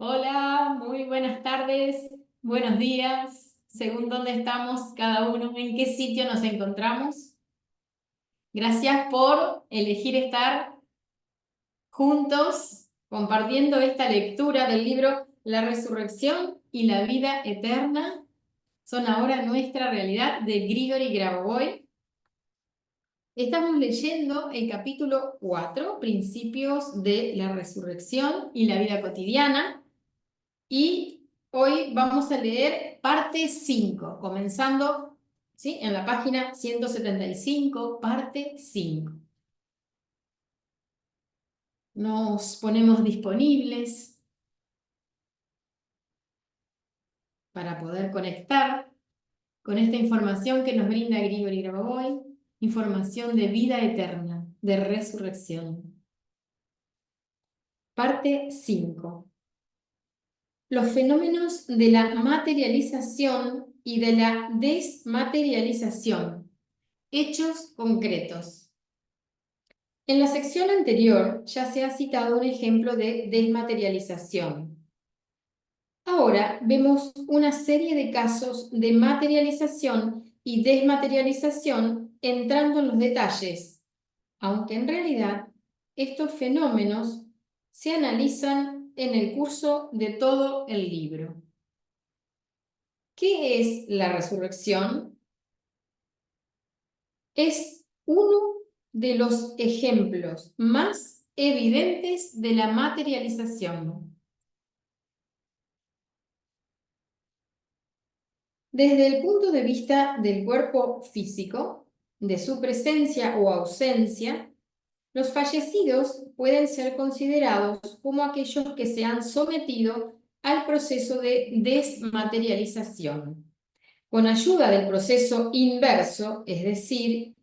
Hola, muy buenas tardes, buenos días, según dónde estamos cada uno, en qué sitio nos encontramos. Gracias por elegir estar juntos compartiendo esta lectura del libro La Resurrección y la Vida Eterna son ahora nuestra realidad de Grigori Grabovoi. Estamos leyendo el capítulo 4, Principios de la Resurrección y la Vida Cotidiana. Y hoy vamos a leer parte 5, comenzando, ¿sí?, en la página 175, parte 5. Nos ponemos disponibles para poder conectar con esta información que nos brinda Grigori Grabovoi, información de vida eterna, de resurrección. Parte 5. Los fenómenos de la materialización y de la desmaterialización. Hechos concretos. En la sección anterior ya se ha citado un ejemplo de desmaterialización. Ahora vemos una serie de casos de materialización y desmaterialización entrando en los detalles, aunque en realidad estos fenómenos se analizan en el curso de todo el libro. ¿Qué es la resurrección? Es uno de los ejemplos más evidentes de la materialización. Desde el punto de vista del cuerpo físico, de su presencia o ausencia, los fallecidos pueden ser considerados como aquellos que se han sometido al proceso de desmaterialización. Con ayuda del proceso inverso, es decir,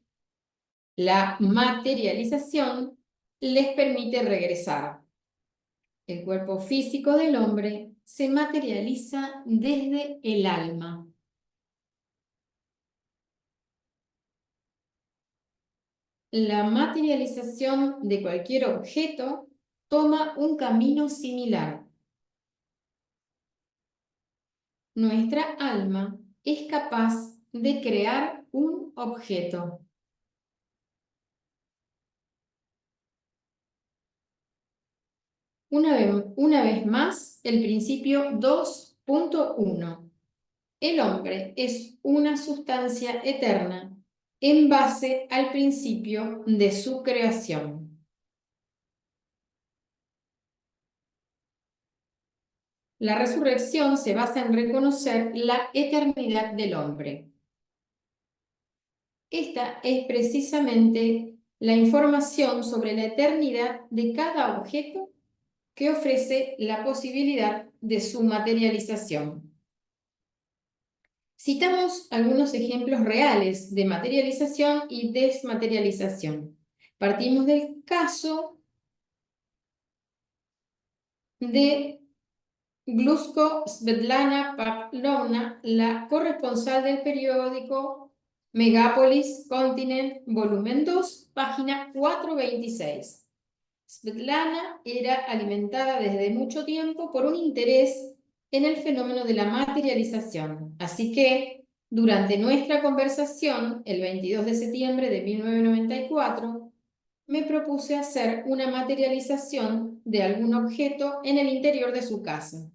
la materialización, les permite regresar. El cuerpo físico del hombre se materializa desde el alma. La materialización de cualquier objeto toma un camino similar. Nuestra alma es capaz de crear un objeto. Una vez más, el principio 2.1. El hombre es una sustancia eterna en base al principio de su creación. La resurrección se basa en reconocer la eternidad del hombre. Esta es precisamente la información sobre la eternidad de cada objeto que ofrece la posibilidad de su materialización. Citamos algunos ejemplos reales de materialización y desmaterialización. Partimos del caso de Glusko Svetlana Pavlovna, la corresponsal del periódico Megápolis Continent, volumen 2, página 426. Svetlana era alimentada desde mucho tiempo por un interés en el fenómeno de la materialización, así que durante nuestra conversación, el 22 de septiembre de 1994, me propuse hacer una materialización de algún objeto en el interior de su casa.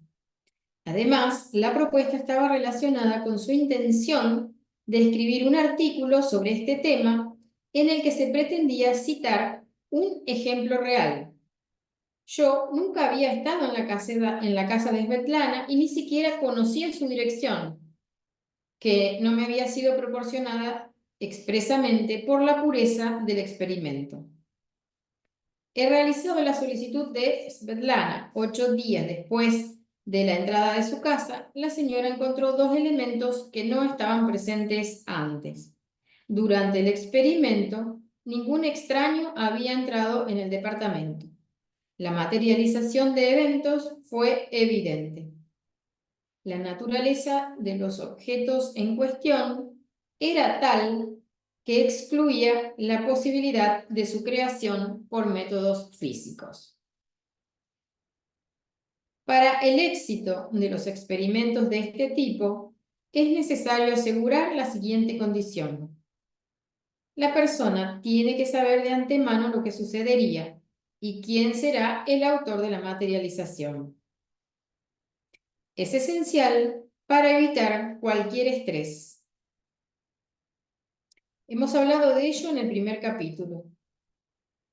Además, la propuesta estaba relacionada con su intención de escribir un artículo sobre este tema en el que se pretendía citar un ejemplo real. Yo nunca había estado en la casa de Svetlana y ni siquiera conocía su dirección, que no me había sido proporcionada expresamente por la pureza del experimento. He realizado la solicitud de Svetlana. 8 días después de la entrada de su casa, la señora encontró 2 elementos que no estaban presentes antes. Durante el experimento, ningún extraño había entrado en el departamento. La materialización de eventos fue evidente. La naturaleza de los objetos en cuestión era tal que excluía la posibilidad de su creación por métodos físicos. Para el éxito de los experimentos de este tipo, es necesario asegurar la siguiente condición. La persona tiene que saber de antemano lo que sucedería y quién será el autor de la materialización. Es esencial para evitar cualquier estrés. Hemos hablado de ello en el primer capítulo.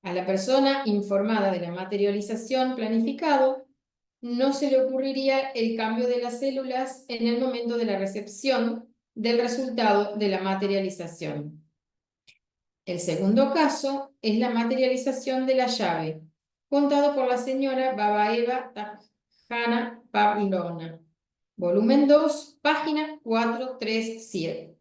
A la persona informada de la materialización planificado, no se le ocurriría el cambio de las células en el momento de la recepción del resultado de la materialización. El segundo caso es la materialización de la llave, contado por la señora Babaeva Tadjana Pavlovna. Volumen 2, página 437.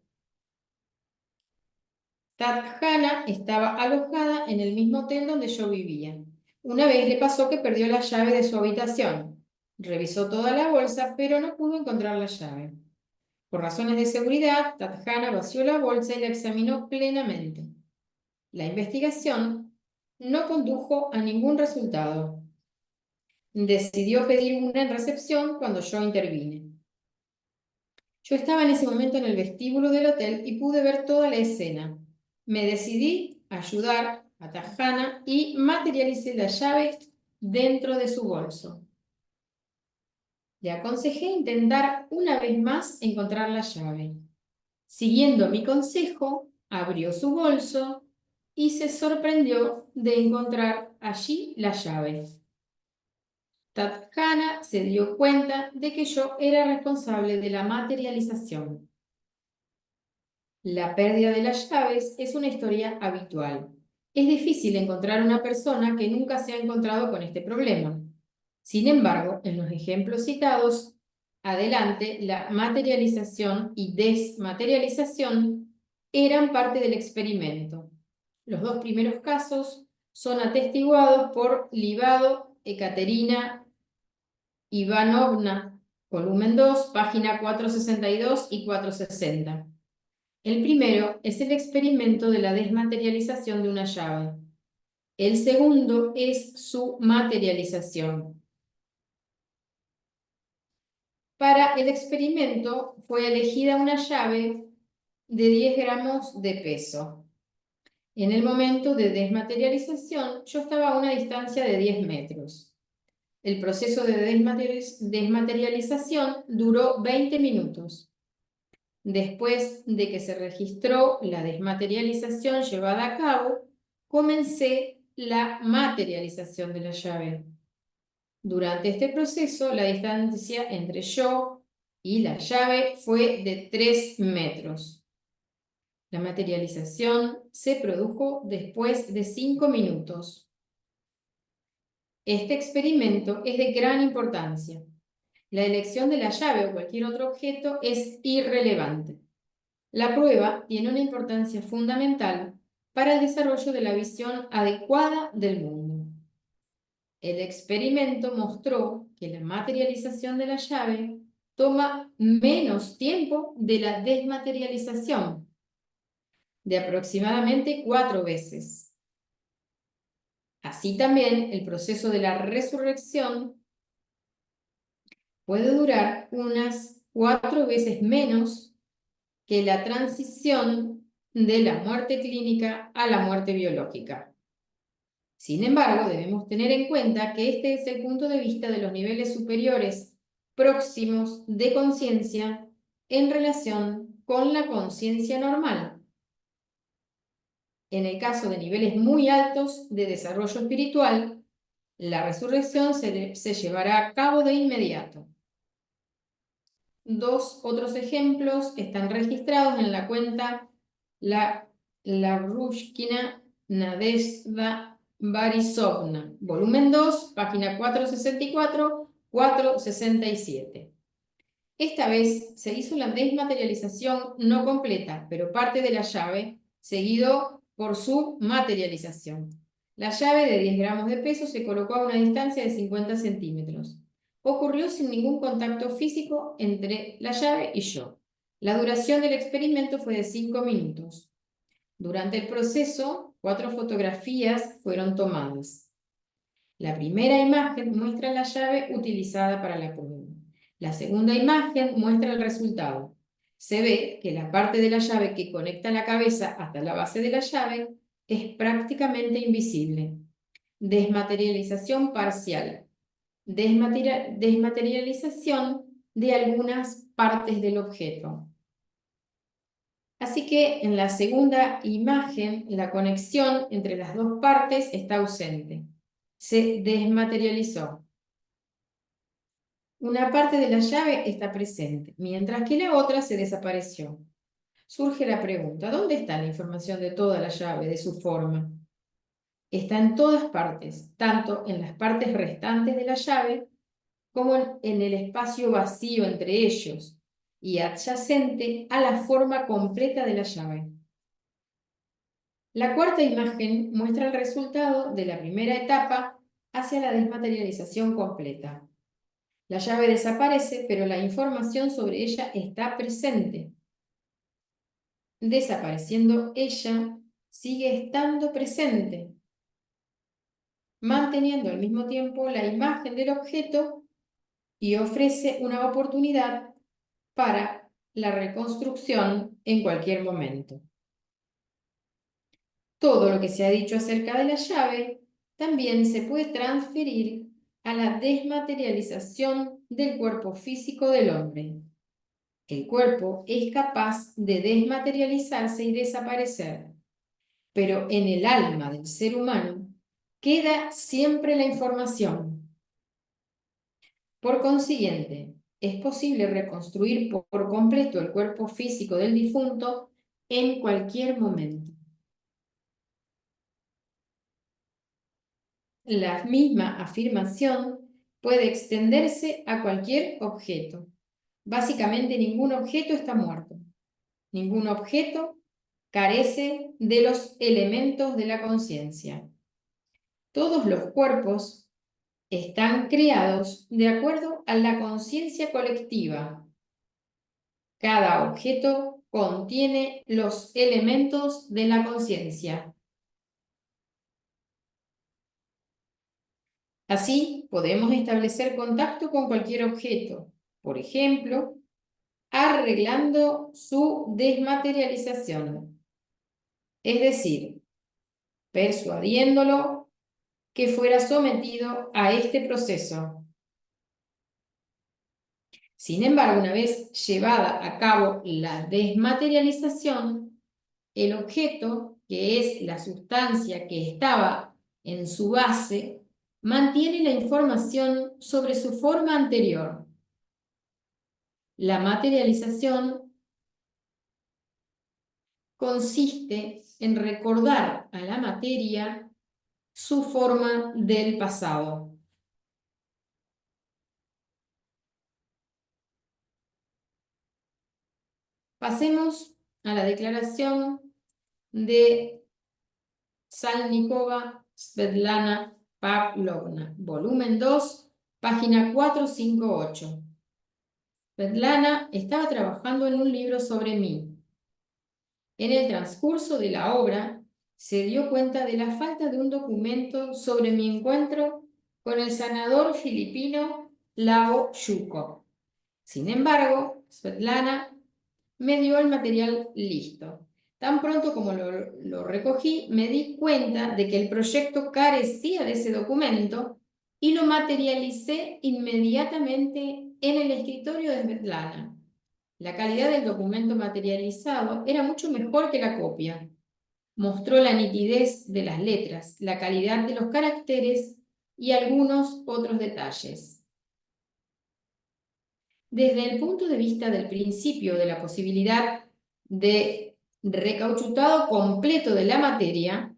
Tadjana estaba alojada en el mismo hotel donde yo vivía. Una vez le pasó que perdió la llave de su habitación. Revisó toda la bolsa, pero no pudo encontrar la llave. Por razones de seguridad, Tadjana vació la bolsa y la examinó plenamente. La investigación no condujo a ningún resultado. Decidió pedir una en recepción cuando yo intervine. Yo estaba en ese momento en el vestíbulo del hotel y pude ver toda la escena. Me decidí a ayudar a Tadjana y materialicé la llave dentro de su bolso. Le aconsejé intentar una vez más encontrar la llave. Siguiendo mi consejo, abrió su bolso y se sorprendió de encontrar allí la llave. Tadjana se dio cuenta de que yo era responsable de la materialización. La pérdida de las llaves es una historia habitual. Es difícil encontrar una persona que nunca se ha encontrado con este problema. Sin embargo, en los ejemplos citados, adelante, la materialización y desmaterialización eran parte del experimento. Los dos primeros casos son atestiguados por Livado, Ekaterina Ivanovna, volumen 2, página 462 y 460. El primero es el experimento de la desmaterialización de una llave. El segundo es su materialización. Para el experimento fue elegida una llave de 10 gramos de peso. En el momento de desmaterialización, yo estaba a una distancia de 10 metros. El proceso de desmaterialización duró 20 minutos. Después de que se registró la desmaterialización llevada a cabo, comencé la materialización de la llave. Durante este proceso, la distancia entre yo y la llave fue de 3 metros. La materialización se produjo después de 5 minutos. Este experimento es de gran importancia. La elección de la llave o cualquier otro objeto es irrelevante. La prueba tiene una importancia fundamental para el desarrollo de la visión adecuada del mundo. El experimento mostró que la materialización de la llave toma menos tiempo de la desmaterialización, de aproximadamente 4 veces. Así también, el proceso de la resurrección puede durar unas 4 veces menos que la transición de la muerte clínica a la muerte biológica. Sin embargo, debemos tener en cuenta que este es el punto de vista de los niveles superiores próximos de conciencia en relación con la conciencia normal. En el caso de niveles muy altos de desarrollo espiritual, la resurrección se llevará a cabo de inmediato. Dos otros ejemplos están registrados en la cuenta La Rushkina Nadezhda Borisovna, volumen 2, página 464-467. Esta vez se hizo la desmaterialización no completa, pero parte de la llave, seguido por su materialización. La llave de 10 gramos de peso se colocó a una distancia de 50 centímetros. Ocurrió sin ningún contacto físico entre la llave y yo. La duración del experimento fue de 5 minutos. Durante el proceso, 4 fotografías fueron tomadas. La primera imagen muestra la llave utilizada para la prueba. La segunda imagen muestra el resultado. Se ve que la parte de la llave que conecta la cabeza hasta la base de la llave es prácticamente invisible. Desmaterialización parcial. Desmaterialización de algunas partes del objeto. Así que en la segunda imagen, la conexión entre las dos partes está ausente. Se desmaterializó. Una parte de la llave está presente, mientras que la otra se desapareció. Surge la pregunta, ¿dónde está la información de toda la llave, de su forma? Está en todas partes, tanto en las partes restantes de la llave como en el espacio vacío entre ellos y adyacente a la forma completa de la llave. La cuarta imagen muestra el resultado de la primera etapa hacia la desmaterialización completa. La llave desaparece, pero la información sobre ella está presente. Desapareciendo ella, sigue estando presente, manteniendo al mismo tiempo la imagen del objeto y ofrece una oportunidad para la reconstrucción en cualquier momento. Todo lo que se ha dicho acerca de la llave también se puede transferir a la desmaterialización del cuerpo físico del hombre. El cuerpo es capaz de desmaterializarse y desaparecer, pero en el alma del ser humano queda siempre la información. Por consiguiente, es posible reconstruir por completo el cuerpo físico del difunto en cualquier momento. La misma afirmación puede extenderse a cualquier objeto. Básicamente, ningún objeto está muerto. Ningún objeto carece de los elementos de la conciencia. Todos los cuerpos están creados de acuerdo a la conciencia colectiva. Cada objeto contiene los elementos de la conciencia. Así, podemos establecer contacto con cualquier objeto, por ejemplo, arreglando su desmaterialización, es decir, persuadiéndolo que fuera sometido a este proceso. Sin embargo, una vez llevada a cabo la desmaterialización, el objeto, que es la sustancia que estaba en su base, mantiene la información sobre su forma anterior. La materialización consiste en recordar a la materia su forma del pasado. Pasemos a la declaración de Salnikova Svetlana Pavlovna, volumen 2, página 458. Svetlana estaba trabajando en un libro sobre mí. En el transcurso de la obra, se dio cuenta de la falta de un documento sobre mi encuentro con el sanador filipino Lao Yuko. Sin embargo, Svetlana me dio el material listo. Tan pronto como lo recogí, me di cuenta de que el proyecto carecía de ese documento y lo materialicé inmediatamente en el escritorio de Svetlana. La calidad del documento materializado era mucho mejor que la copia. Mostró la nitidez de las letras, la calidad de los caracteres y algunos otros detalles. Desde el punto de vista del principio de la posibilidad de recauchutado completo de la materia,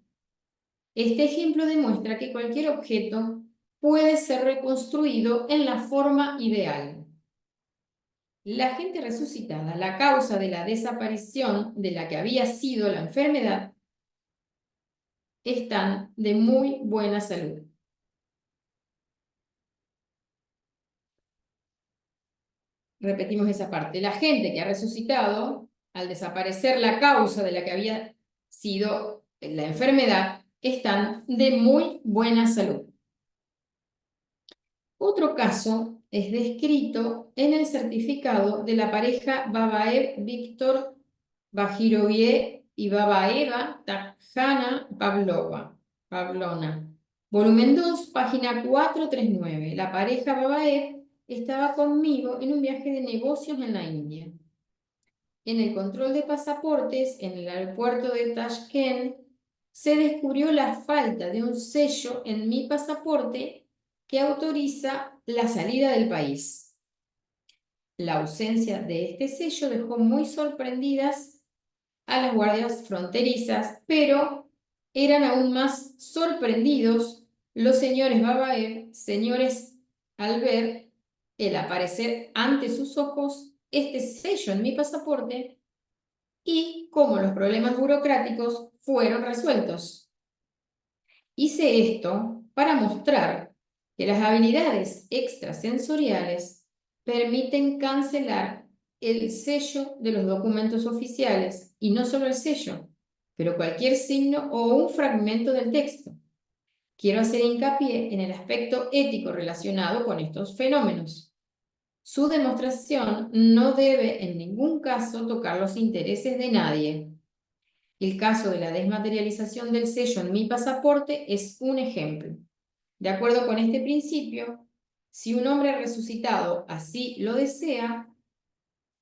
este ejemplo demuestra que cualquier objeto puede ser reconstruido en la forma ideal. La gente resucitada, la causa de la desaparición de la que había sido la enfermedad, están de muy buena salud. Repetimos esa parte. La gente que ha resucitado, al desaparecer la causa de la que había sido la enfermedad, están de muy buena salud. Otro caso es descrito en el certificado de la pareja Babaev-Víctor Bajirovie y Babaeva-Tajana Pavlona. Volumen 2, página 439. La pareja Babaev estaba conmigo en un viaje de negocios en la India. En el control de pasaportes en el aeropuerto de Tashkent se descubrió la falta de un sello en mi pasaporte que autoriza la salida del país. La ausencia de este sello dejó muy sorprendidas a las guardias fronterizas, pero eran aún más sorprendidos los señores Babaev, señores, al ver el aparecer ante sus ojos este sello en mi pasaporte y cómo los problemas burocráticos fueron resueltos. Hice esto para mostrar que las habilidades extrasensoriales permiten cancelar el sello de los documentos oficiales, y no solo el sello, pero cualquier signo o un fragmento del texto. Quiero hacer hincapié en el aspecto ético relacionado con estos fenómenos. Su demostración no debe en ningún caso tocar los intereses de nadie. El caso de la desmaterialización del sello en mi pasaporte es un ejemplo. De acuerdo con este principio, si un hombre resucitado así lo desea,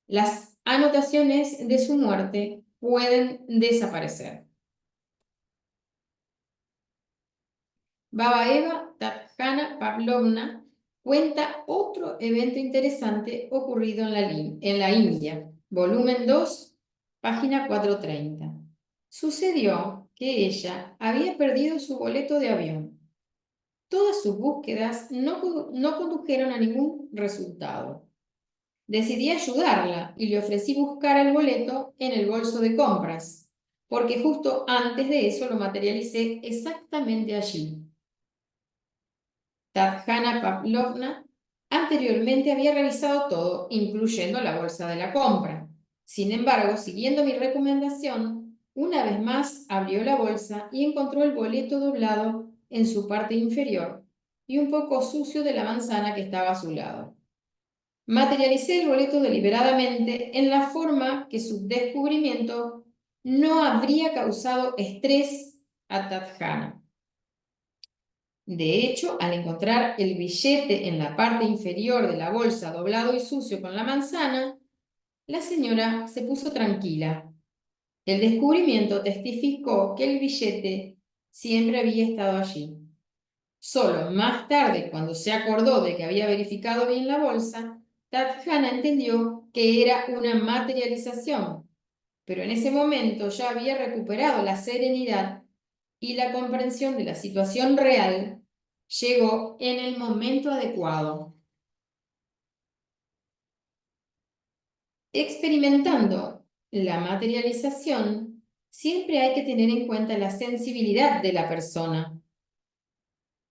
las anotaciones de su muerte pueden desaparecer. Babaeva Tatjana Pavlovna cuenta otro evento interesante ocurrido en la India. Volumen 2, página 430. Sucedió que ella había perdido su boleto de avión. Todas sus búsquedas no condujeron a ningún resultado. Decidí ayudarla y le ofrecí buscar el boleto en el bolso de compras, porque justo antes de eso lo materialicé exactamente allí. Tatjana Pavlovna anteriormente había revisado todo, incluyendo la bolsa de la compra. Sin embargo, siguiendo mi recomendación, una vez más abrió la bolsa y encontró el boleto doblado en su parte inferior y un poco sucio de la manzana que estaba a su lado. Materialicé el boleto deliberadamente en la forma que su descubrimiento no habría causado estrés a Tatjana. De hecho, al encontrar el billete en la parte inferior de la bolsa doblado y sucio con la manzana, la señora se puso tranquila. El descubrimiento testificó que el billete siempre había estado allí. Solo más tarde, cuando se acordó de que había verificado bien la bolsa, Tatjana entendió que era una materialización, pero en ese momento ya había recuperado la serenidad y la comprensión de la situación real llegó en el momento adecuado. Experimentando la materialización, siempre hay que tener en cuenta la sensibilidad de la persona.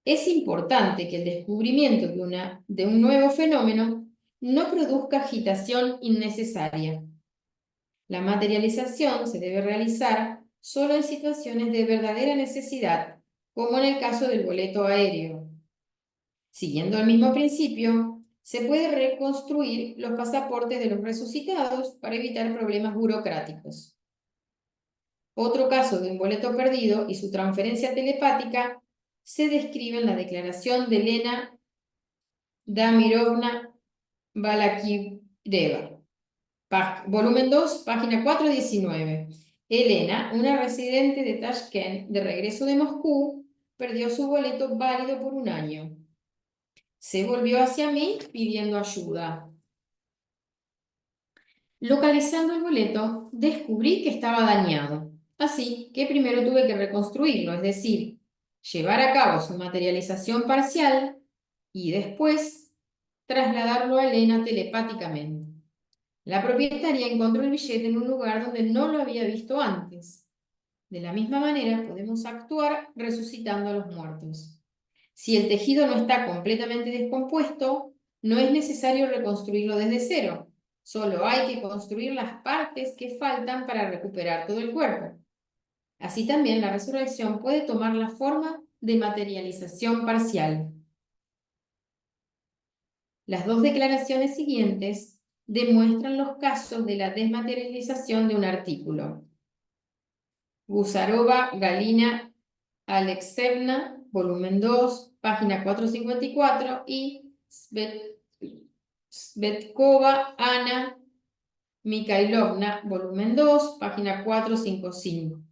Es importante que el descubrimiento de un nuevo fenómeno no produzca agitación innecesaria. La materialización se debe realizar solo en situaciones de verdadera necesidad, como en el caso del boleto aéreo. Siguiendo el mismo principio, se puede reconstruir los pasaportes de los resucitados para evitar problemas burocráticos. Otro caso de un boleto perdido y su transferencia telepática se describe en la declaración de Elena Damirovna Balakireva. Volumen 2, página 419. Elena, una residente de Tashkent de regreso de Moscú, perdió su boleto válido por un año. Se volvió hacia mí pidiendo ayuda. Localizando el boleto, descubrí que estaba dañado. Así que primero tuve que reconstruirlo, es decir, llevar a cabo su materialización parcial y después trasladarlo a Elena telepáticamente. La propietaria encontró el billete en un lugar donde no lo había visto antes. De la misma manera, podemos actuar resucitando a los muertos. Si el tejido no está completamente descompuesto, no es necesario reconstruirlo desde cero. Solo hay que construir las partes que faltan para recuperar todo el cuerpo. Así también la resurrección puede tomar la forma de materialización parcial. Las dos declaraciones siguientes demuestran los casos de la desmaterialización de un artículo. Gusarova, Galina, Alexevna, volumen 2, página 454, y Svetkova, Ana Mikhailovna, volumen 2, página 455.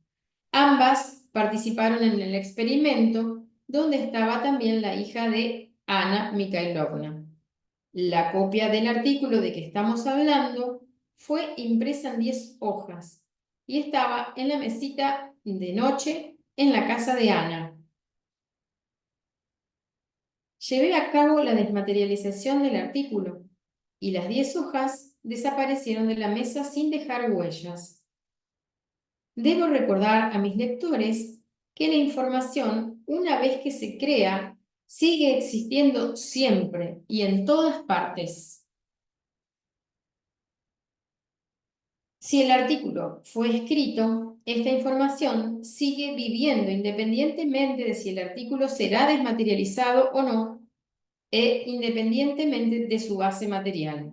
Ambas participaron en el experimento, donde estaba también la hija de Ana Mikhailovna. La copia del artículo de que estamos hablando fue impresa en 10 hojas y estaba en la mesita de noche en la casa de Ana. Llevé a cabo la desmaterialización del artículo y las 10 hojas desaparecieron de la mesa sin dejar huellas. Debo recordar a mis lectores que la información, una vez que se crea, sigue existiendo siempre y en todas partes. Si el artículo fue escrito, esta información sigue viviendo independientemente de si el artículo será desmaterializado o no, e independientemente de su base material.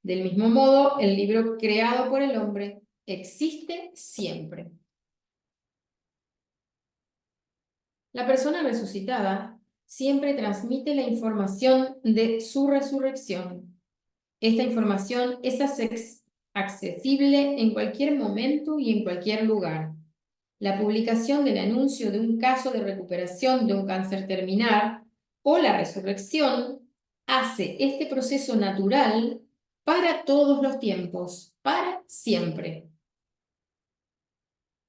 Del mismo modo, el libro creado por el hombre existe siempre. La persona resucitada siempre transmite la información de su resurrección. Esta información es accesible en cualquier momento y en cualquier lugar. La publicación del anuncio de un caso de recuperación de un cáncer terminal o la resurrección hace este proceso natural para todos los tiempos, para siempre.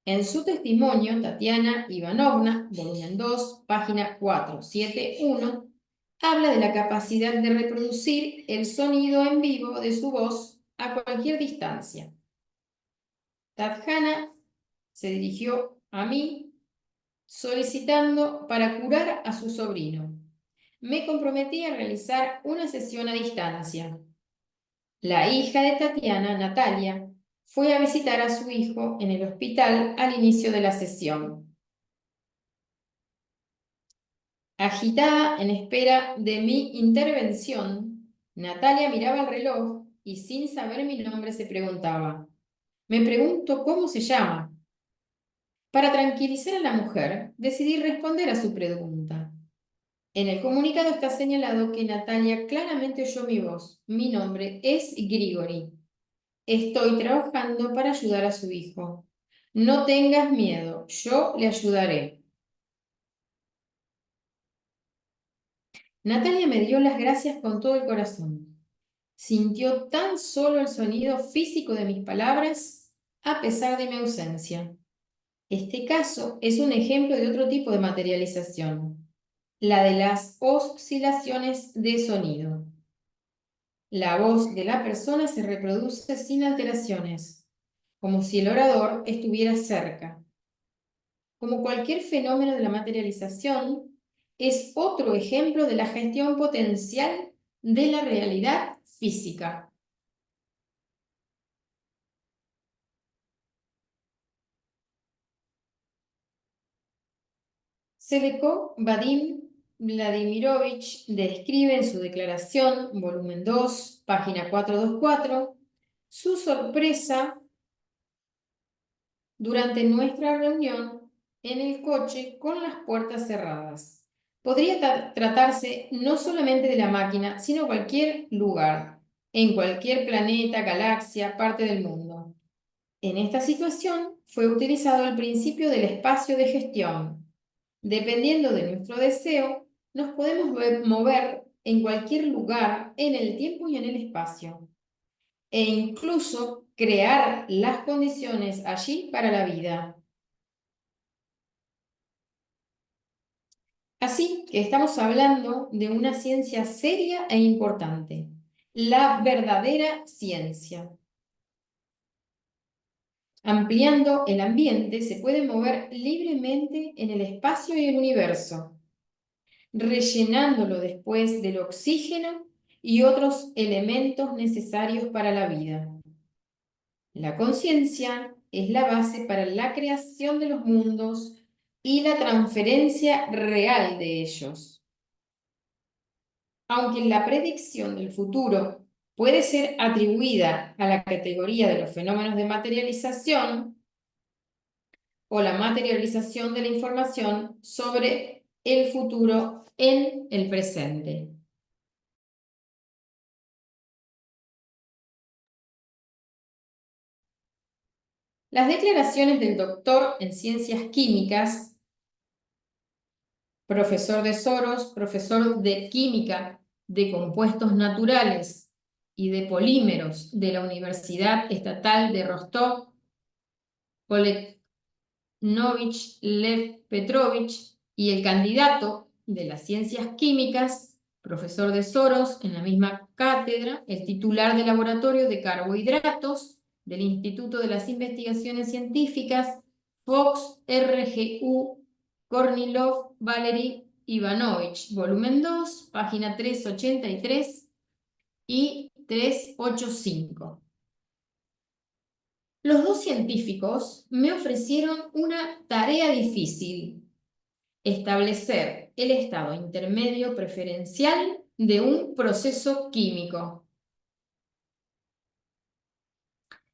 En su testimonio, Tatiana Ivanovna, volumen 2, página 471, habla de la capacidad de reproducir el sonido en vivo de su voz a cualquier distancia. Tatiana se dirigió a mí solicitando para curar a su sobrino. Me comprometí a realizar una sesión a distancia. La hija de Tatiana, Natalia, fue a visitar a su hijo en el hospital al inicio de la sesión. Agitada en espera de mi intervención, Natalia miraba el reloj y sin saber mi nombre se preguntaba: me pregunto cómo se llama. Para tranquilizar a la mujer, decidí responder a su pregunta. En el comunicado está señalado que Natalia claramente oyó mi voz. Mi nombre es Grigori. Estoy trabajando para ayudar a su hijo. No tengas miedo, yo le ayudaré. Natalia me dio las gracias con todo el corazón. Sintió tan solo el sonido físico de mis palabras a pesar de mi ausencia. Este caso es un ejemplo de otro tipo de materialización, la de las oscilaciones de sonido. La voz de la persona se reproduce sin alteraciones, como si el orador estuviera cerca. Como cualquier fenómeno de la materialización, es otro ejemplo de la gestión potencial de la realidad física. Seleko Vadim Vladimirovich describe en su declaración, volumen 2, página 424, su sorpresa durante nuestra reunión en el coche con las puertas cerradas. Podría tratarse no solamente de la máquina, sino cualquier lugar, en cualquier planeta, galaxia, parte del mundo. En esta situación fue utilizado el principio del espacio de gestión. Dependiendo de nuestro deseo, nos podemos mover en cualquier lugar, en el tiempo y en el espacio, e incluso crear las condiciones allí para la vida. Así que estamos hablando de una ciencia seria e importante, la verdadera ciencia. Ampliando el ambiente, se puede mover libremente en el espacio y el universo, rellenándolo después del oxígeno y otros elementos necesarios para la vida. La conciencia es la base para la creación de los mundos y la transferencia real de ellos. Aunque la predicción del futuro puede ser atribuida a la categoría de los fenómenos de materialización o la materialización de la información sobre el futuro en el presente. Las declaraciones del doctor en ciencias químicas, profesor de Soros, profesor de química de compuestos naturales y de polímeros de la Universidad Estatal de Rostov, Novich Lev Petrovich, y el candidato de las ciencias químicas, profesor de Soros en la misma cátedra, el titular del laboratorio de carbohidratos del Instituto de las Investigaciones Científicas, Fox RGU, Kornilov Valery Ivanovich, volumen 2, página 383 y 385. Los dos científicos me ofrecieron una tarea difícil: establecer el estado intermedio preferencial de un proceso químico.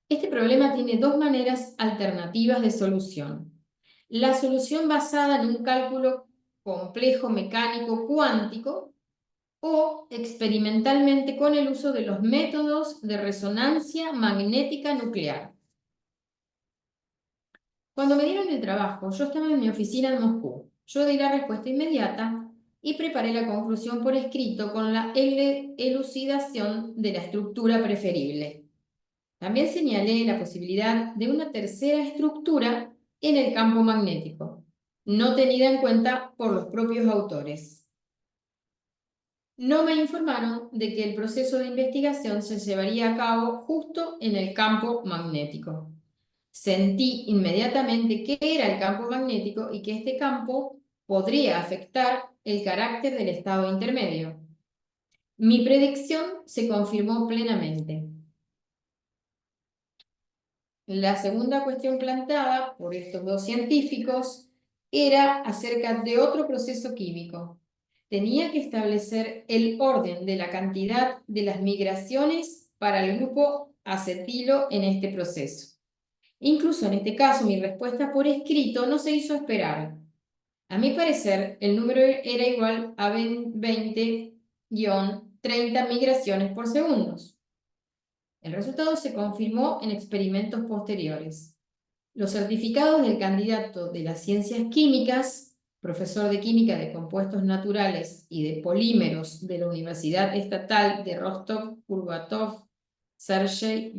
Este problema tiene dos maneras alternativas de solución. La solución basada en un cálculo complejo mecánico cuántico o experimentalmente con el uso de los métodos de resonancia magnética nuclear. Cuando me dieron el trabajo, yo estaba en mi oficina en Moscú. Yo di la respuesta inmediata y preparé la conclusión por escrito con la elucidación de la estructura preferible. También señalé la posibilidad de una tercera estructura en el campo magnético, no tenida en cuenta por los propios autores. No me informaron de que el proceso de investigación se llevaría a cabo justo en el campo magnético. Sentí inmediatamente qué era el campo magnético y que este campo podría afectar el carácter del estado intermedio. Mi predicción se confirmó plenamente. La segunda cuestión planteada por estos dos científicos era acerca de otro proceso químico. Tenía que establecer el orden de la cantidad de las migraciones para el grupo acetilo en este proceso. Incluso en este caso, mi respuesta por escrito no se hizo esperar. A mi parecer, el número era igual a 20-30 migraciones por segundo. El resultado se confirmó en experimentos posteriores. Los certificados del candidato de las ciencias químicas, profesor de química de compuestos naturales y de polímeros de la Universidad Estatal de Rostov-Kurbatov, Sergei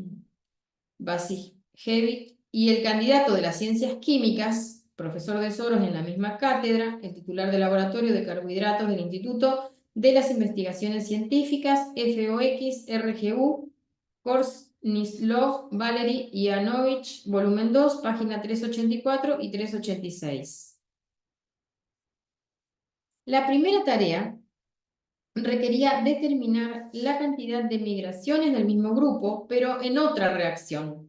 Vasilievich, y el candidato de las ciencias químicas, profesor de Soros en la misma cátedra, el titular del laboratorio de carbohidratos del Instituto de las Investigaciones Científicas, FOX RGU, Kornislov Valery Ivanovich, volumen 2, página 384 y 386. La primera tarea requería determinar la cantidad de migraciones del mismo grupo, pero en otra reacción.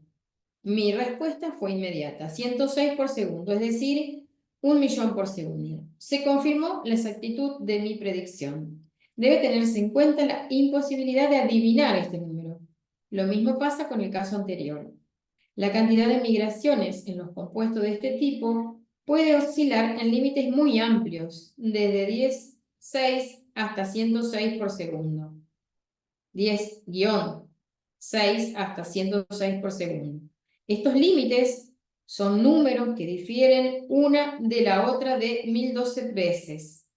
Mi respuesta fue inmediata: 106 por segundo, es decir, 1.000.000 por segundo. Se confirmó la exactitud de mi predicción. Debe tenerse en cuenta la imposibilidad de adivinar este número. Lo mismo pasa con el caso anterior. La cantidad de migraciones en los compuestos de este tipo puede oscilar en límites muy amplios, desde 10,6 hasta 106 por segundo. 10-6 hasta 106 por segundo. Estos límites son números que difieren una de la otra de 1012 veces.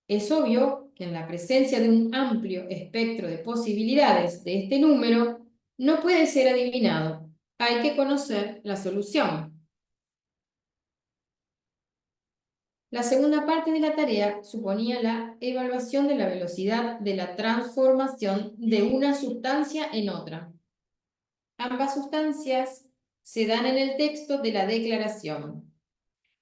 Es obvio que en la presencia de un amplio espectro de posibilidades de este número, no puede ser adivinado. Hay que conocer la solución. La segunda parte de la tarea suponía la evaluación de la velocidad de la transformación de una sustancia en otra. Ambas sustancias se dan en el texto de la declaración.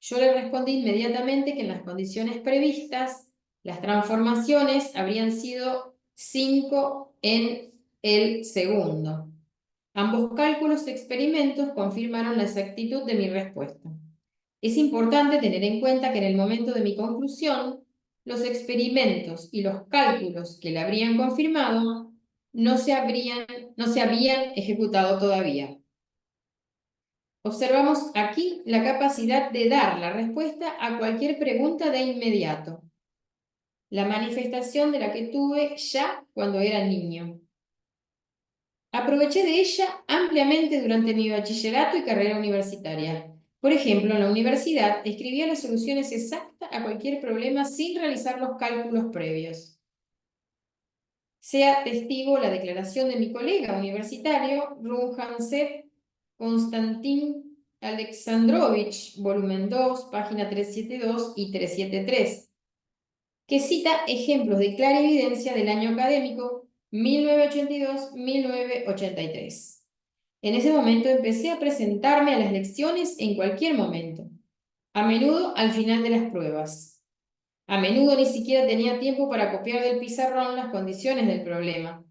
Yo le respondí inmediatamente que en las condiciones previstas, las transformaciones habrían sido 5 en el segundo. Ambos cálculos de experimentos confirmaron la exactitud de mi respuesta. Es importante tener en cuenta que en el momento de mi conclusión, los experimentos y los cálculos que le habrían confirmado no se habían ejecutado todavía. Observamos aquí la capacidad de dar la respuesta a cualquier pregunta de inmediato, la manifestación de la que tuve ya cuando era niño. Aproveché de ella ampliamente durante mi bachillerato y carrera universitaria. Por ejemplo, en la universidad escribía las soluciones exactas a cualquier problema sin realizar los cálculos previos. Sea testigo la declaración de mi colega universitario, Runhanset Konstantin Alexandrovich, volumen 2, página 372 y 373, que cita ejemplos de clara evidencia del año académico 1982-1983. En ese momento empecé a presentarme a las lecciones en cualquier momento, a menudo al final de las pruebas. A menudo ni siquiera tenía tiempo para copiar del pizarrón las condiciones del problema.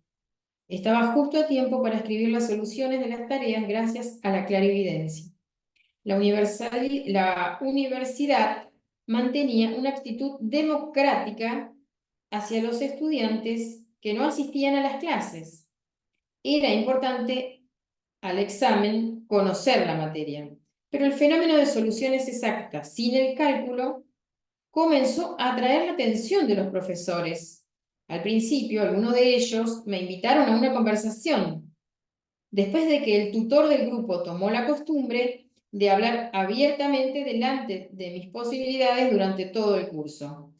Estaba justo a tiempo para escribir las soluciones de las tareas gracias a la clarividencia. La universidad mantenía una actitud democrática hacia los estudiantes que no asistían a las clases. Era importante al examen conocer la materia, pero el fenómeno de soluciones exactas sin el cálculo comenzó a atraer la atención de los profesores. Al principio, algunos de ellos me invitaron a una conversación. Después de que el tutor del grupo tomó la costumbre de hablar abiertamente delante de mis posibilidades durante todo el curso.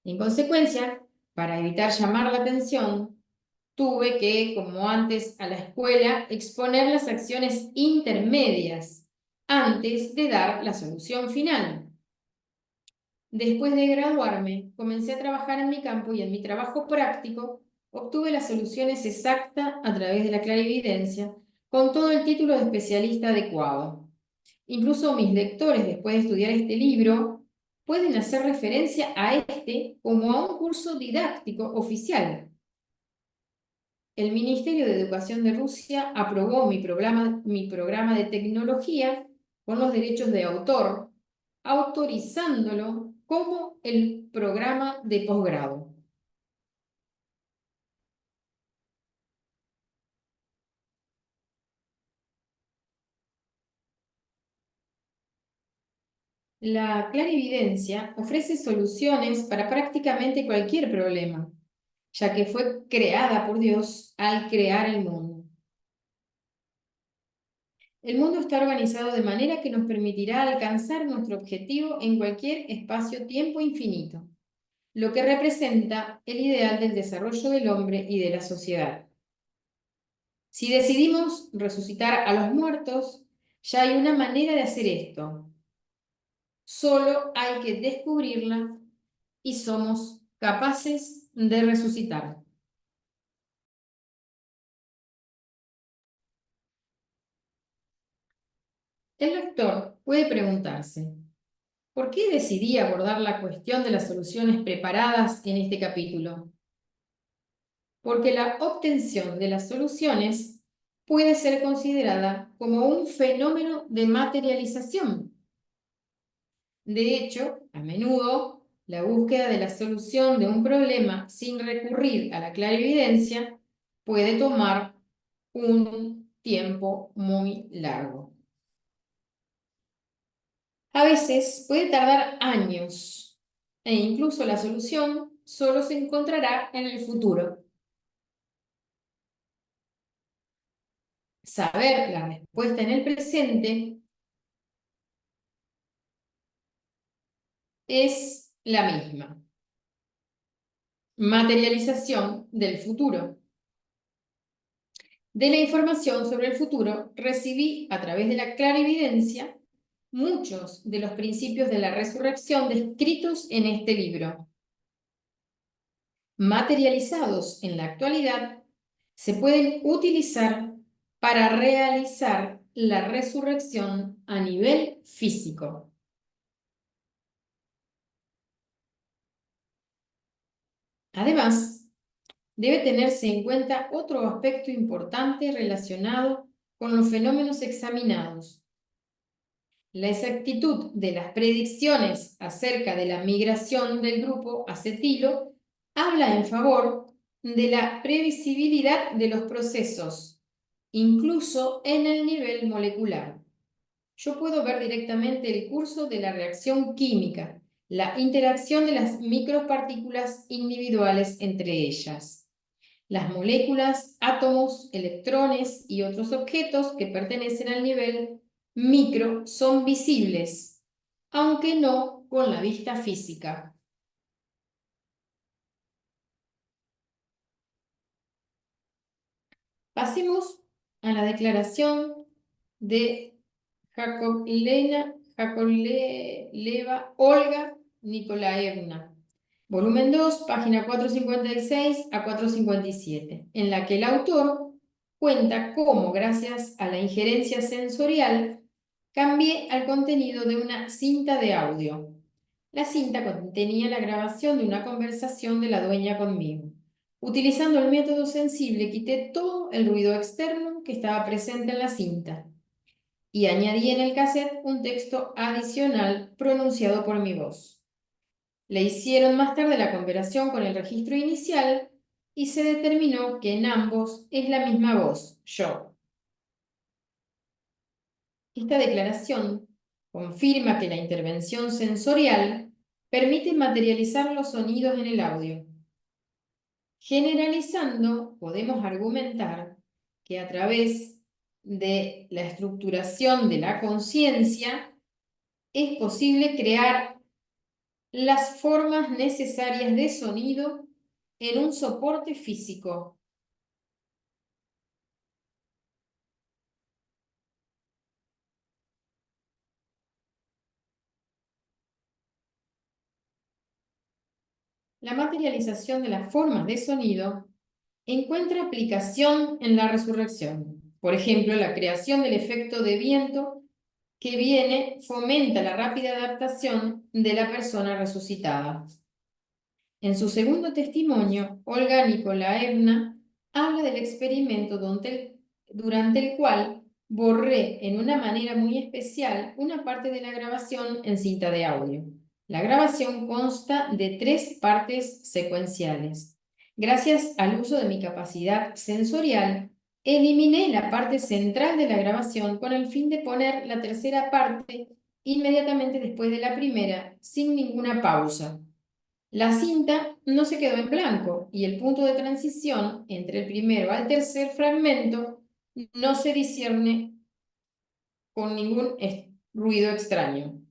En consecuencia, para evitar llamar la atención, tuve que, como antes a la escuela, exponer las acciones intermedias antes de dar la solución final. Después de graduarme, comencé a trabajar en mi campo y en mi trabajo práctico obtuve las soluciones exactas a través de la clarividencia, con todo el título de especialista adecuado. Incluso mis lectores, después de estudiar este libro, pueden hacer referencia a este como a un curso didáctico oficial. El Ministerio de Educación de Rusia aprobó mi programa de tecnología con los derechos de autor, autorizándolo como el programa de posgrado. La clarividencia ofrece soluciones para prácticamente cualquier problema, ya que fue creada por Dios al crear el mundo. El mundo está organizado de manera que nos permitirá alcanzar nuestro objetivo en cualquier espacio-tiempo infinito, lo que representa el ideal del desarrollo del hombre y de la sociedad. Si decidimos resucitar a los muertos, ya hay una manera de hacer esto. Solo hay que descubrirla y somos capaces de resucitar. El lector puede preguntarse, ¿por qué decidí abordar la cuestión de las soluciones preparadas en este capítulo? Porque la obtención de las soluciones puede ser considerada como un fenómeno de materialización. De hecho, a menudo, la búsqueda de la solución de un problema sin recurrir a la clarividencia puede tomar un tiempo muy largo. A veces puede tardar años e incluso la solución solo se encontrará en el futuro. Saber la respuesta en el presente es la misma. Materialización del futuro. De la información sobre el futuro recibí a través de la clarividencia muchos de los principios de la resurrección descritos en este libro. Materializados en la actualidad, se pueden utilizar para realizar la resurrección a nivel físico. Además, debe tenerse en cuenta otro aspecto importante relacionado con los fenómenos examinados. La exactitud de las predicciones acerca de la migración del grupo acetilo habla en favor de la previsibilidad de los procesos, incluso en el nivel molecular. Yo puedo ver directamente el curso de la reacción química, la interacción de las micropartículas individuales entre ellas. Las moléculas, átomos, electrones y otros objetos que pertenecen al nivel micro son visibles, aunque no con la vista física. Pasemos a la declaración de Yakovleva Olga Nikolaevna, volumen 2, página 456 a 457, en la que el autor cuenta cómo, gracias a la injerencia sensorial, cambié al contenido de una cinta de audio. La cinta contenía la grabación de una conversación de la dueña conmigo. Utilizando el método sensible, quité todo el ruido externo que estaba presente en la cinta y añadí en el cassette un texto adicional pronunciado por mi voz. Le hicieron más tarde la comparación con el registro inicial y se determinó que en ambos es la misma voz, yo. Esta declaración confirma que la intervención sensorial permite materializar los sonidos en el audio. Generalizando, podemos argumentar que a través de la estructuración de la conciencia es posible crear las formas necesarias de sonido en un soporte físico. La materialización de las formas de sonido encuentra aplicación en la resurrección. Por ejemplo, la creación del efecto de viento que viene fomenta la rápida adaptación de la persona resucitada. En su segundo testimonio, Olga Nikolaevna habla del experimento durante el cual borré en una manera muy especial una parte de la grabación en cinta de audio. La grabación consta de 3 partes secuenciales. Gracias al uso de mi capacidad sensorial, eliminé la parte central de la grabación con el fin de poner la tercera parte inmediatamente después de la primera, sin ninguna pausa. La cinta no se quedó en blanco y el punto de transición entre el primero al tercer fragmento no se discierne con ningún ruido extraño.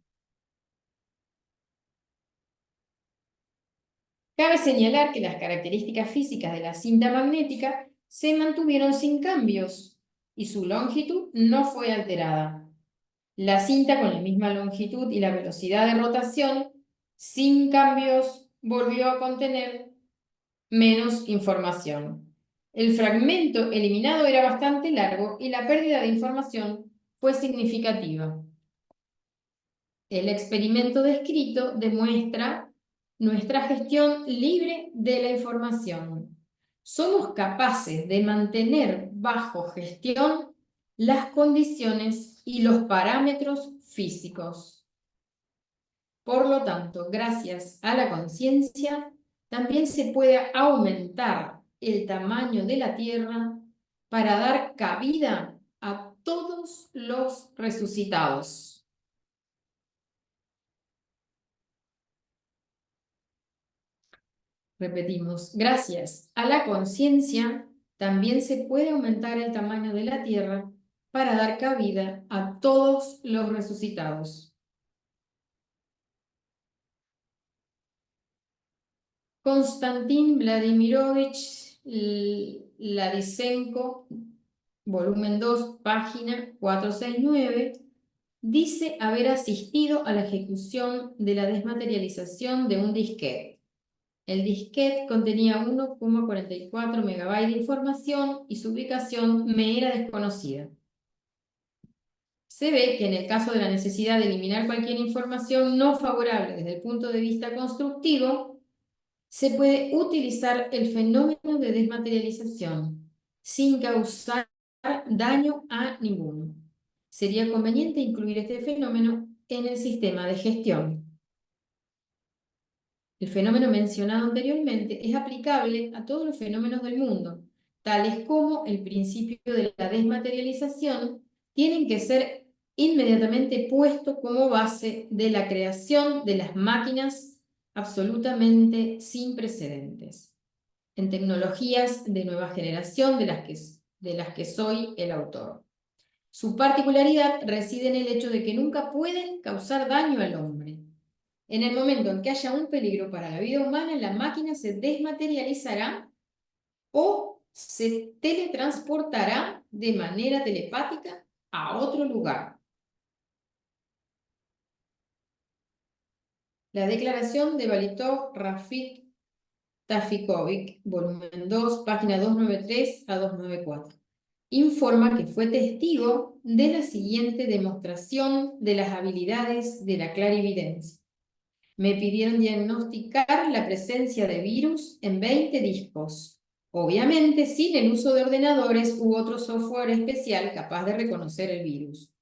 Cabe señalar que las características físicas de la cinta magnética se mantuvieron sin cambios y su longitud no fue alterada. La cinta con la misma longitud y la velocidad de rotación, sin cambios, volvió a contener menos información. El fragmento eliminado era bastante largo y la pérdida de información fue significativa. El experimento descrito demuestra nuestra gestión libre de la información. Somos capaces de mantener bajo gestión las condiciones y los parámetros físicos. Por lo tanto, gracias a la conciencia, también se puede aumentar el tamaño de la Tierra para dar cabida a todos los resucitados. Repetimos, gracias a la conciencia, también se puede aumentar el tamaño de la Tierra para dar cabida a todos los resucitados. Konstantin Vladimirovich Ladisenko, volumen 2, página 469, dice haber asistido a la ejecución de la desmaterialización de un disquete. El disquete contenía 1,44 megabytes de información y su ubicación me era desconocida. Se ve que en el caso de la necesidad de eliminar cualquier información no favorable desde el punto de vista constructivo, se puede utilizar el fenómeno de desmaterialización sin causar daño a ninguno. sería conveniente incluir este fenómeno en el sistema de gestión. El fenómeno mencionado anteriormente es aplicable a todos los fenómenos del mundo, tales como el principio de la desmaterialización, tienen que ser inmediatamente puestos como base de la creación de las máquinas absolutamente sin precedentes, en tecnologías de nueva generación de las que soy el autor. Su particularidad reside en el hecho de que nunca pueden causar daño al hombre. En el momento en que haya un peligro para la vida humana, la máquina se desmaterializará o se teletransportará de manera telepática a otro lugar. La declaración de Valitov Rafik Tafikovic, volumen 2, página 293 a 294, informa que fue testigo de la siguiente demostración de las habilidades de la clarividencia. Me pidieron diagnosticar la presencia de virus en 20 discos, obviamente sin el uso de ordenadores u otro software especial capaz de reconocer el virus.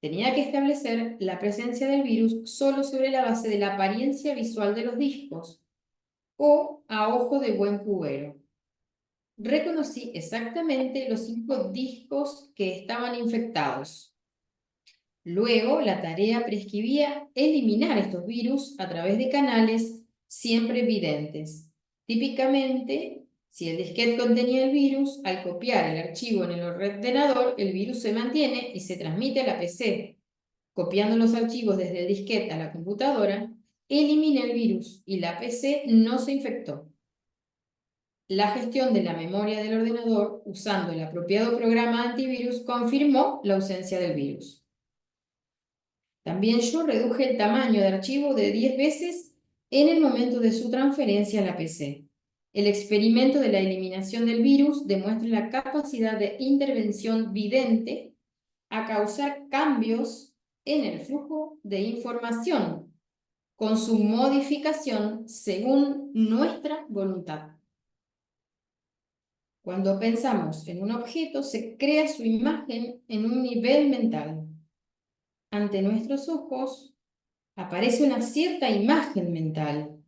Tenía que establecer la presencia del virus solo sobre la base de la apariencia visual de los discos o a ojo de buen cubero. Reconocí exactamente los 5 discos que estaban infectados. Luego, la tarea prescribía eliminar estos virus a través de canales siempre evidentes. Típicamente, si el disquete contenía el virus, al copiar el archivo en el ordenador, el virus se mantiene y se transmite a la PC. Copiando los archivos desde el disquete a la computadora, elimina el virus y la PC no se infectó. La gestión de la memoria del ordenador usando el apropiado programa antivirus confirmó la ausencia del virus. También yo reduje el tamaño de archivo de 10 veces en el momento de su transferencia a la PC. El experimento de la eliminación del virus demuestra la capacidad de intervención vidente a causar cambios en el flujo de información con su modificación según nuestra voluntad. Cuando pensamos en un objeto, se crea su imagen en un nivel mental. Ante nuestros ojos aparece una cierta imagen mental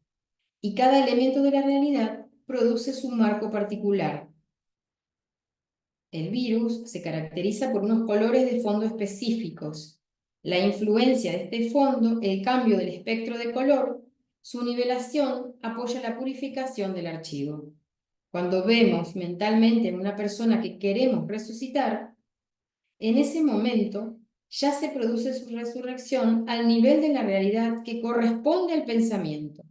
y cada elemento de la realidad produce su marco particular. El virus se caracteriza por unos colores de fondo específicos. La influencia de este fondo, el cambio del espectro de color, su nivelación apoya la purificación del archivo. Cuando vemos mentalmente en una persona que queremos resucitar, en ese momento ya se produce su resurrección al nivel de la realidad que corresponde al pensamiento.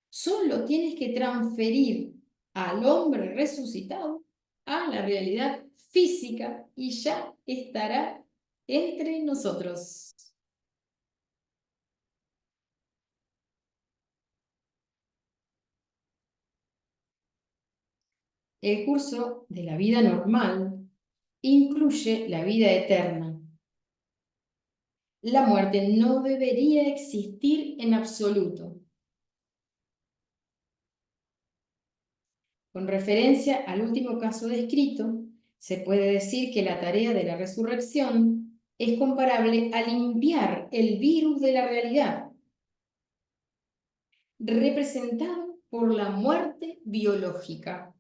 Solo tienes que transferir al hombre resucitado a la realidad física y ya estará entre nosotros. El curso de la vida normal incluye la vida eterna. La muerte no debería existir en absoluto. Con referencia al último caso descrito, se puede decir que la tarea de la resurrección es comparable a limpiar el virus de la realidad, representado por la muerte biológica.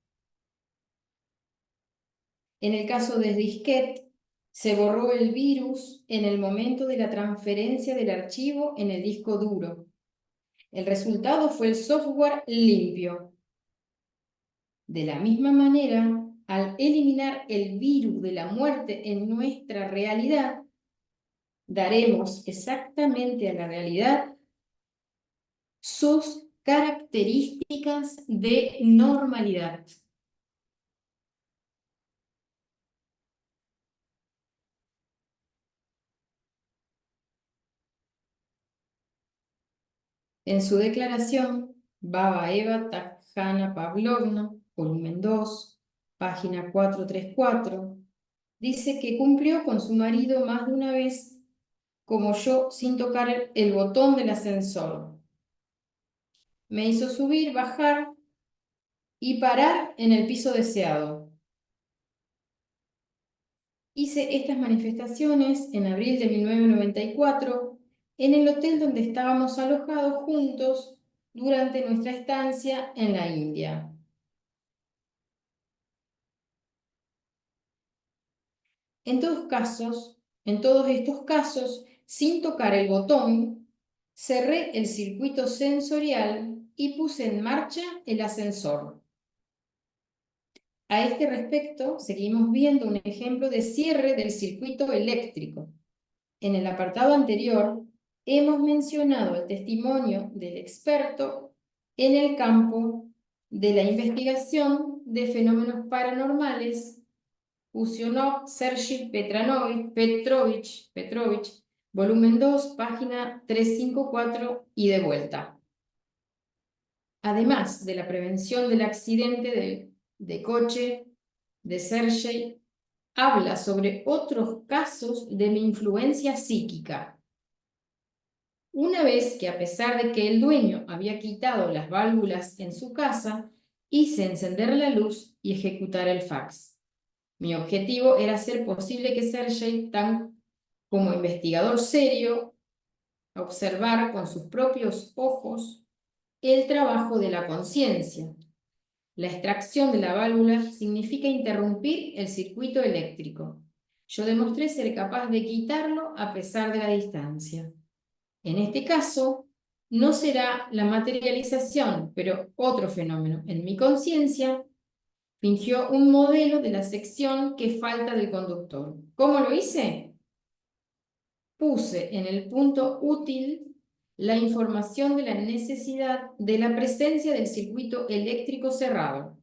En el caso de disquete, se borró el virus en el momento de la transferencia del archivo en el disco duro. El resultado fue el software limpio. De la misma manera, al eliminar el virus de la muerte en nuestra realidad, daremos exactamente a la realidad sus características de normalidad. En su declaración, Baba Eva Tajana Pavlovna, volumen 2, página 434, dice que cumplió con su marido más de una vez como yo sin tocar el botón del ascensor. Me hizo subir, bajar y parar en el piso deseado. Hice estas manifestaciones en abril de 1994 en el hotel donde estábamos alojados juntos durante nuestra estancia en la India. En todos estos casos, sin tocar el botón, cerré el circuito sensorial y puse en marcha el ascensor. A este respecto, seguimos viendo un ejemplo de cierre del circuito eléctrico. En el apartado anterior, hemos mencionado el testimonio del experto en el campo de la investigación de fenómenos paranormales, Usionov, Sergei Petrovich, volumen 2, página 354 y de vuelta. Además de la prevención del accidente de coche de Sergei, habla sobre otros casos de mi influencia psíquica. Una vez que, a pesar de que el dueño había quitado las válvulas en su casa, hice encender la luz y ejecutar el fax. Mi objetivo era hacer posible que Sergei, como investigador serio, observar con sus propios ojos el trabajo de la conciencia. La extracción de la válvula significa interrumpir el circuito eléctrico. Yo demostré ser capaz de quitarlo a pesar de la distancia. En este caso, no será la materialización, pero otro fenómeno. En mi conciencia, fingió un modelo de la sección que falta del conductor. ¿Cómo lo hice? Puse en el punto útil la información de la necesidad de la presencia del circuito eléctrico cerrado.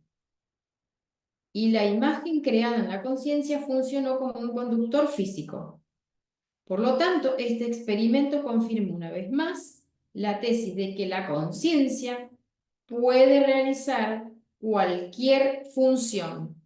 Y la imagen creada en la conciencia funcionó como un conductor físico. Por lo tanto, este experimento confirma una vez más la tesis de que la conciencia puede realizar cualquier función.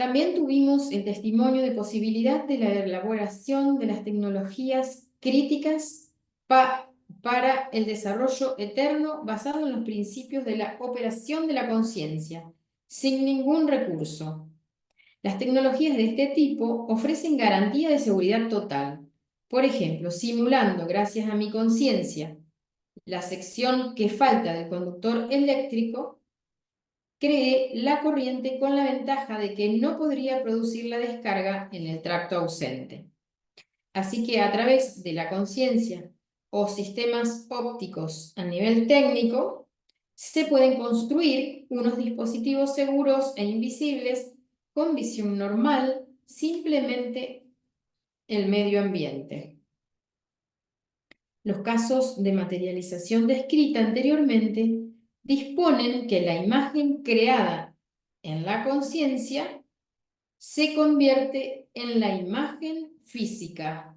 También tuvimos el testimonio de posibilidad de la elaboración de las tecnologías críticas para el desarrollo eterno basado en los principios de la operación de la conciencia, sin ningún recurso. Las tecnologías de este tipo ofrecen garantía de seguridad total. Por ejemplo, simulando, gracias a mi conciencia, la sección que falta del conductor eléctrico, cree la corriente con la ventaja de que no podría producir la descarga en el tracto ausente. Así que a través de la conciencia o sistemas ópticos a nivel técnico, se pueden construir unos dispositivos seguros e invisibles con visión normal, simplemente el medio ambiente. Los casos de materialización descrita anteriormente disponen que la imagen creada en la conciencia se convierte en la imagen física.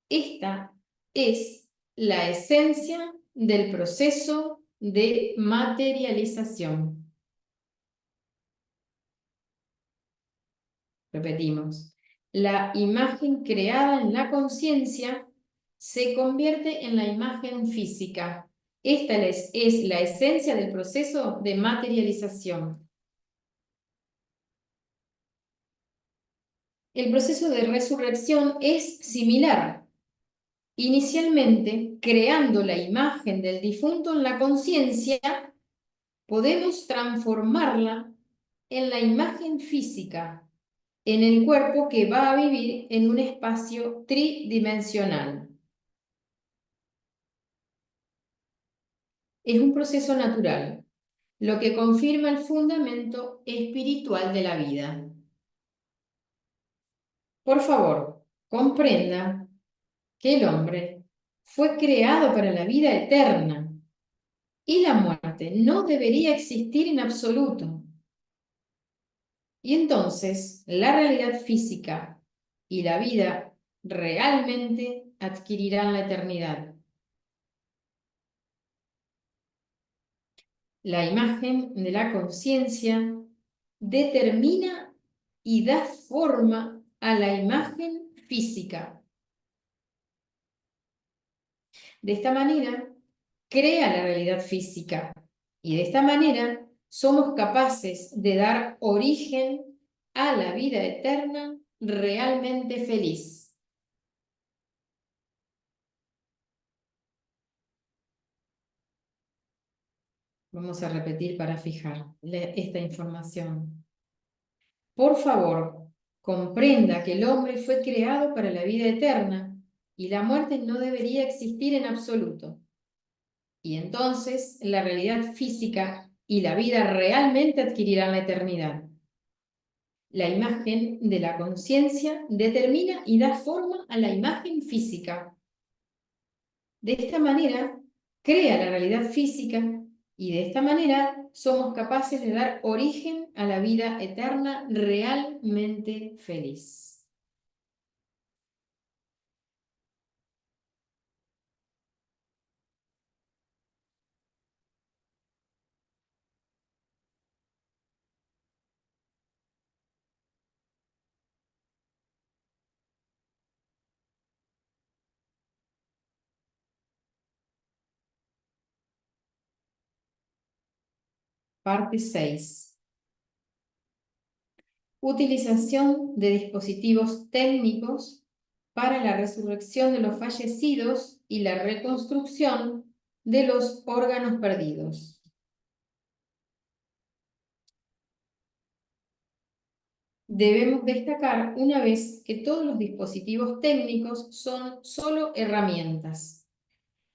Esta es la esencia del proceso de materialización. Repetimos, la imagen creada en la conciencia se convierte en la imagen física. Esta es la esencia del proceso de materialización. El proceso de resurrección es similar. Inicialmente, creando la imagen del difunto en la conciencia, podemos transformarla en la imagen física, en el cuerpo que va a vivir en un espacio tridimensional. Es un proceso natural, lo que confirma el fundamento espiritual de la vida. Por favor, comprenda que el hombre fue creado para la vida eterna y la muerte no debería existir en absoluto. Y entonces la realidad física y la vida realmente adquirirán la eternidad. La imagen de la conciencia determina y da forma a la imagen física. De esta manera, crea la realidad física Y de esta manera somos capaces de dar origen a la vida eterna realmente feliz. Vamos a repetir para fijar esta información. Por favor, comprenda que el hombre fue creado para la vida eterna y la muerte no debería existir en absoluto. Y entonces la realidad física y la vida realmente adquirirán la eternidad. La imagen de la conciencia determina y da forma a la imagen física. De esta manera, crea la realidad física y de esta manera somos capaces de dar origen a la vida eterna realmente feliz. Parte 6. Utilización de dispositivos técnicos para la resurrección de los fallecidos y la reconstrucción de los órganos perdidos. Debemos destacar una vez que todos los dispositivos técnicos son solo herramientas.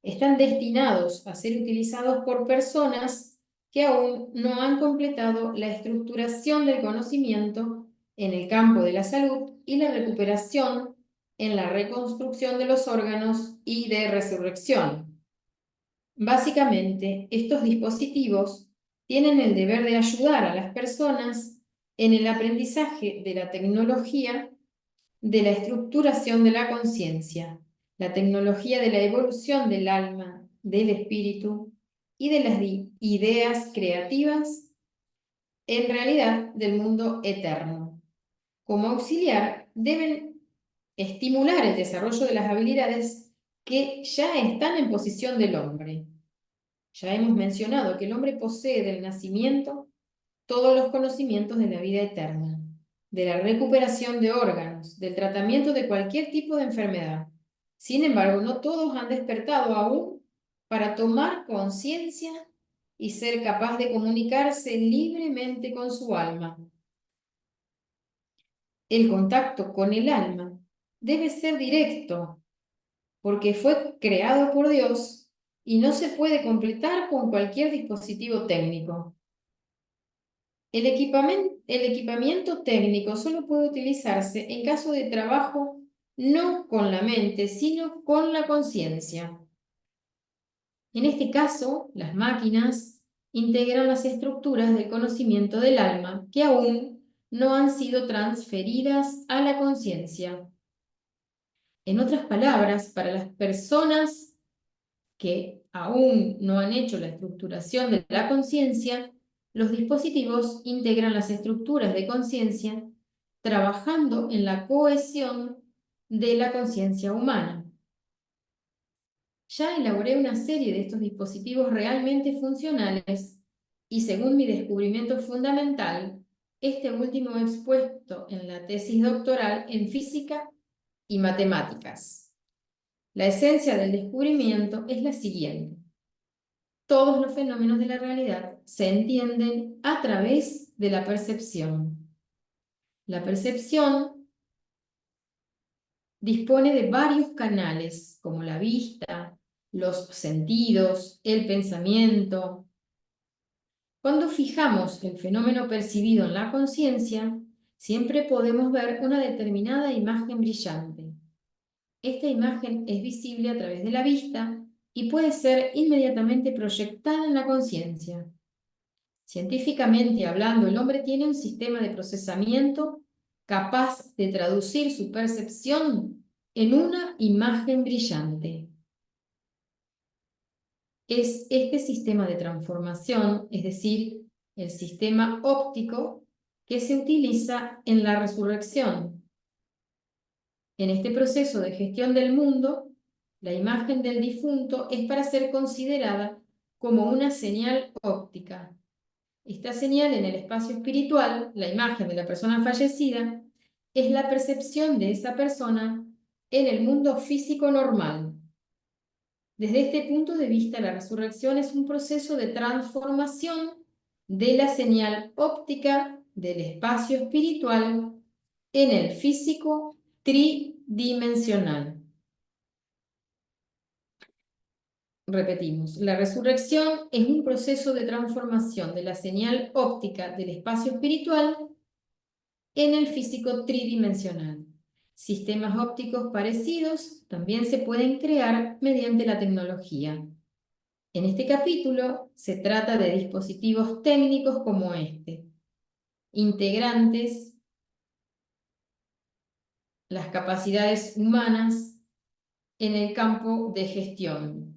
Están destinados a ser utilizados por personas que aún no han completado la estructuración del conocimiento en el campo de la salud y la recuperación en la reconstrucción de los órganos y de resurrección. Básicamente, estos dispositivos tienen el deber de ayudar a las personas en el aprendizaje de la tecnología de la estructuración de la conciencia, la tecnología de la evolución del alma, del espíritu y de las ideas creativas, en realidad del mundo eterno. Como auxiliar, deben estimular el desarrollo de las habilidades que ya están en posición del hombre. Ya hemos mencionado que el hombre posee del nacimiento todos los conocimientos de la vida eterna, de la recuperación de órganos, del tratamiento de cualquier tipo de enfermedad. Sin embargo, no todos han despertado aún para tomar conciencia y ser capaz de comunicarse libremente con su alma. El contacto con el alma debe ser directo, porque fue creado por Dios y no se puede completar con cualquier dispositivo técnico. El equipamiento técnico solo puede utilizarse en caso de trabajo no con la mente, sino con la conciencia. En este caso, las máquinas integran las estructuras del conocimiento del alma que aún no han sido transferidas a la conciencia. En otras palabras, para las personas que aún no han hecho la estructuración de la conciencia, los dispositivos integran las estructuras de conciencia trabajando en la cohesión de la conciencia humana. Ya elaboré una serie de estos dispositivos realmente funcionales y según mi descubrimiento fundamental, este último expuesto en la tesis doctoral en física y matemáticas. La esencia del descubrimiento es la siguiente. Todos los fenómenos de la realidad se entienden a través de la percepción. La percepción dispone de varios canales, como la vista, los sentidos, el pensamiento. Cuando fijamos el fenómeno percibido en la conciencia, siempre podemos ver una determinada imagen brillante. Esta imagen es visible a través de la vista y puede ser inmediatamente proyectada en la conciencia. Científicamente hablando, el hombre tiene un sistema de procesamiento capaz de traducir su percepción en una imagen brillante. Es este sistema de transformación, es decir, el sistema óptico, que se utiliza en la resurrección. En este proceso de gestión del mundo, la imagen del difunto es para ser considerada como una señal óptica. Esta señal en el espacio espiritual, la imagen de la persona fallecida, es la percepción de esa persona en el mundo físico normal. Desde este punto de vista, la resurrección es un proceso de transformación de la señal óptica del espacio espiritual en el físico tridimensional. Repetimos, la resurrección es un proceso de transformación de la señal óptica del espacio espiritual en el físico tridimensional. Sistemas ópticos parecidos también se pueden crear mediante la tecnología. En este capítulo se trata de dispositivos técnicos como este, integrantes las capacidades humanas en el campo de gestión.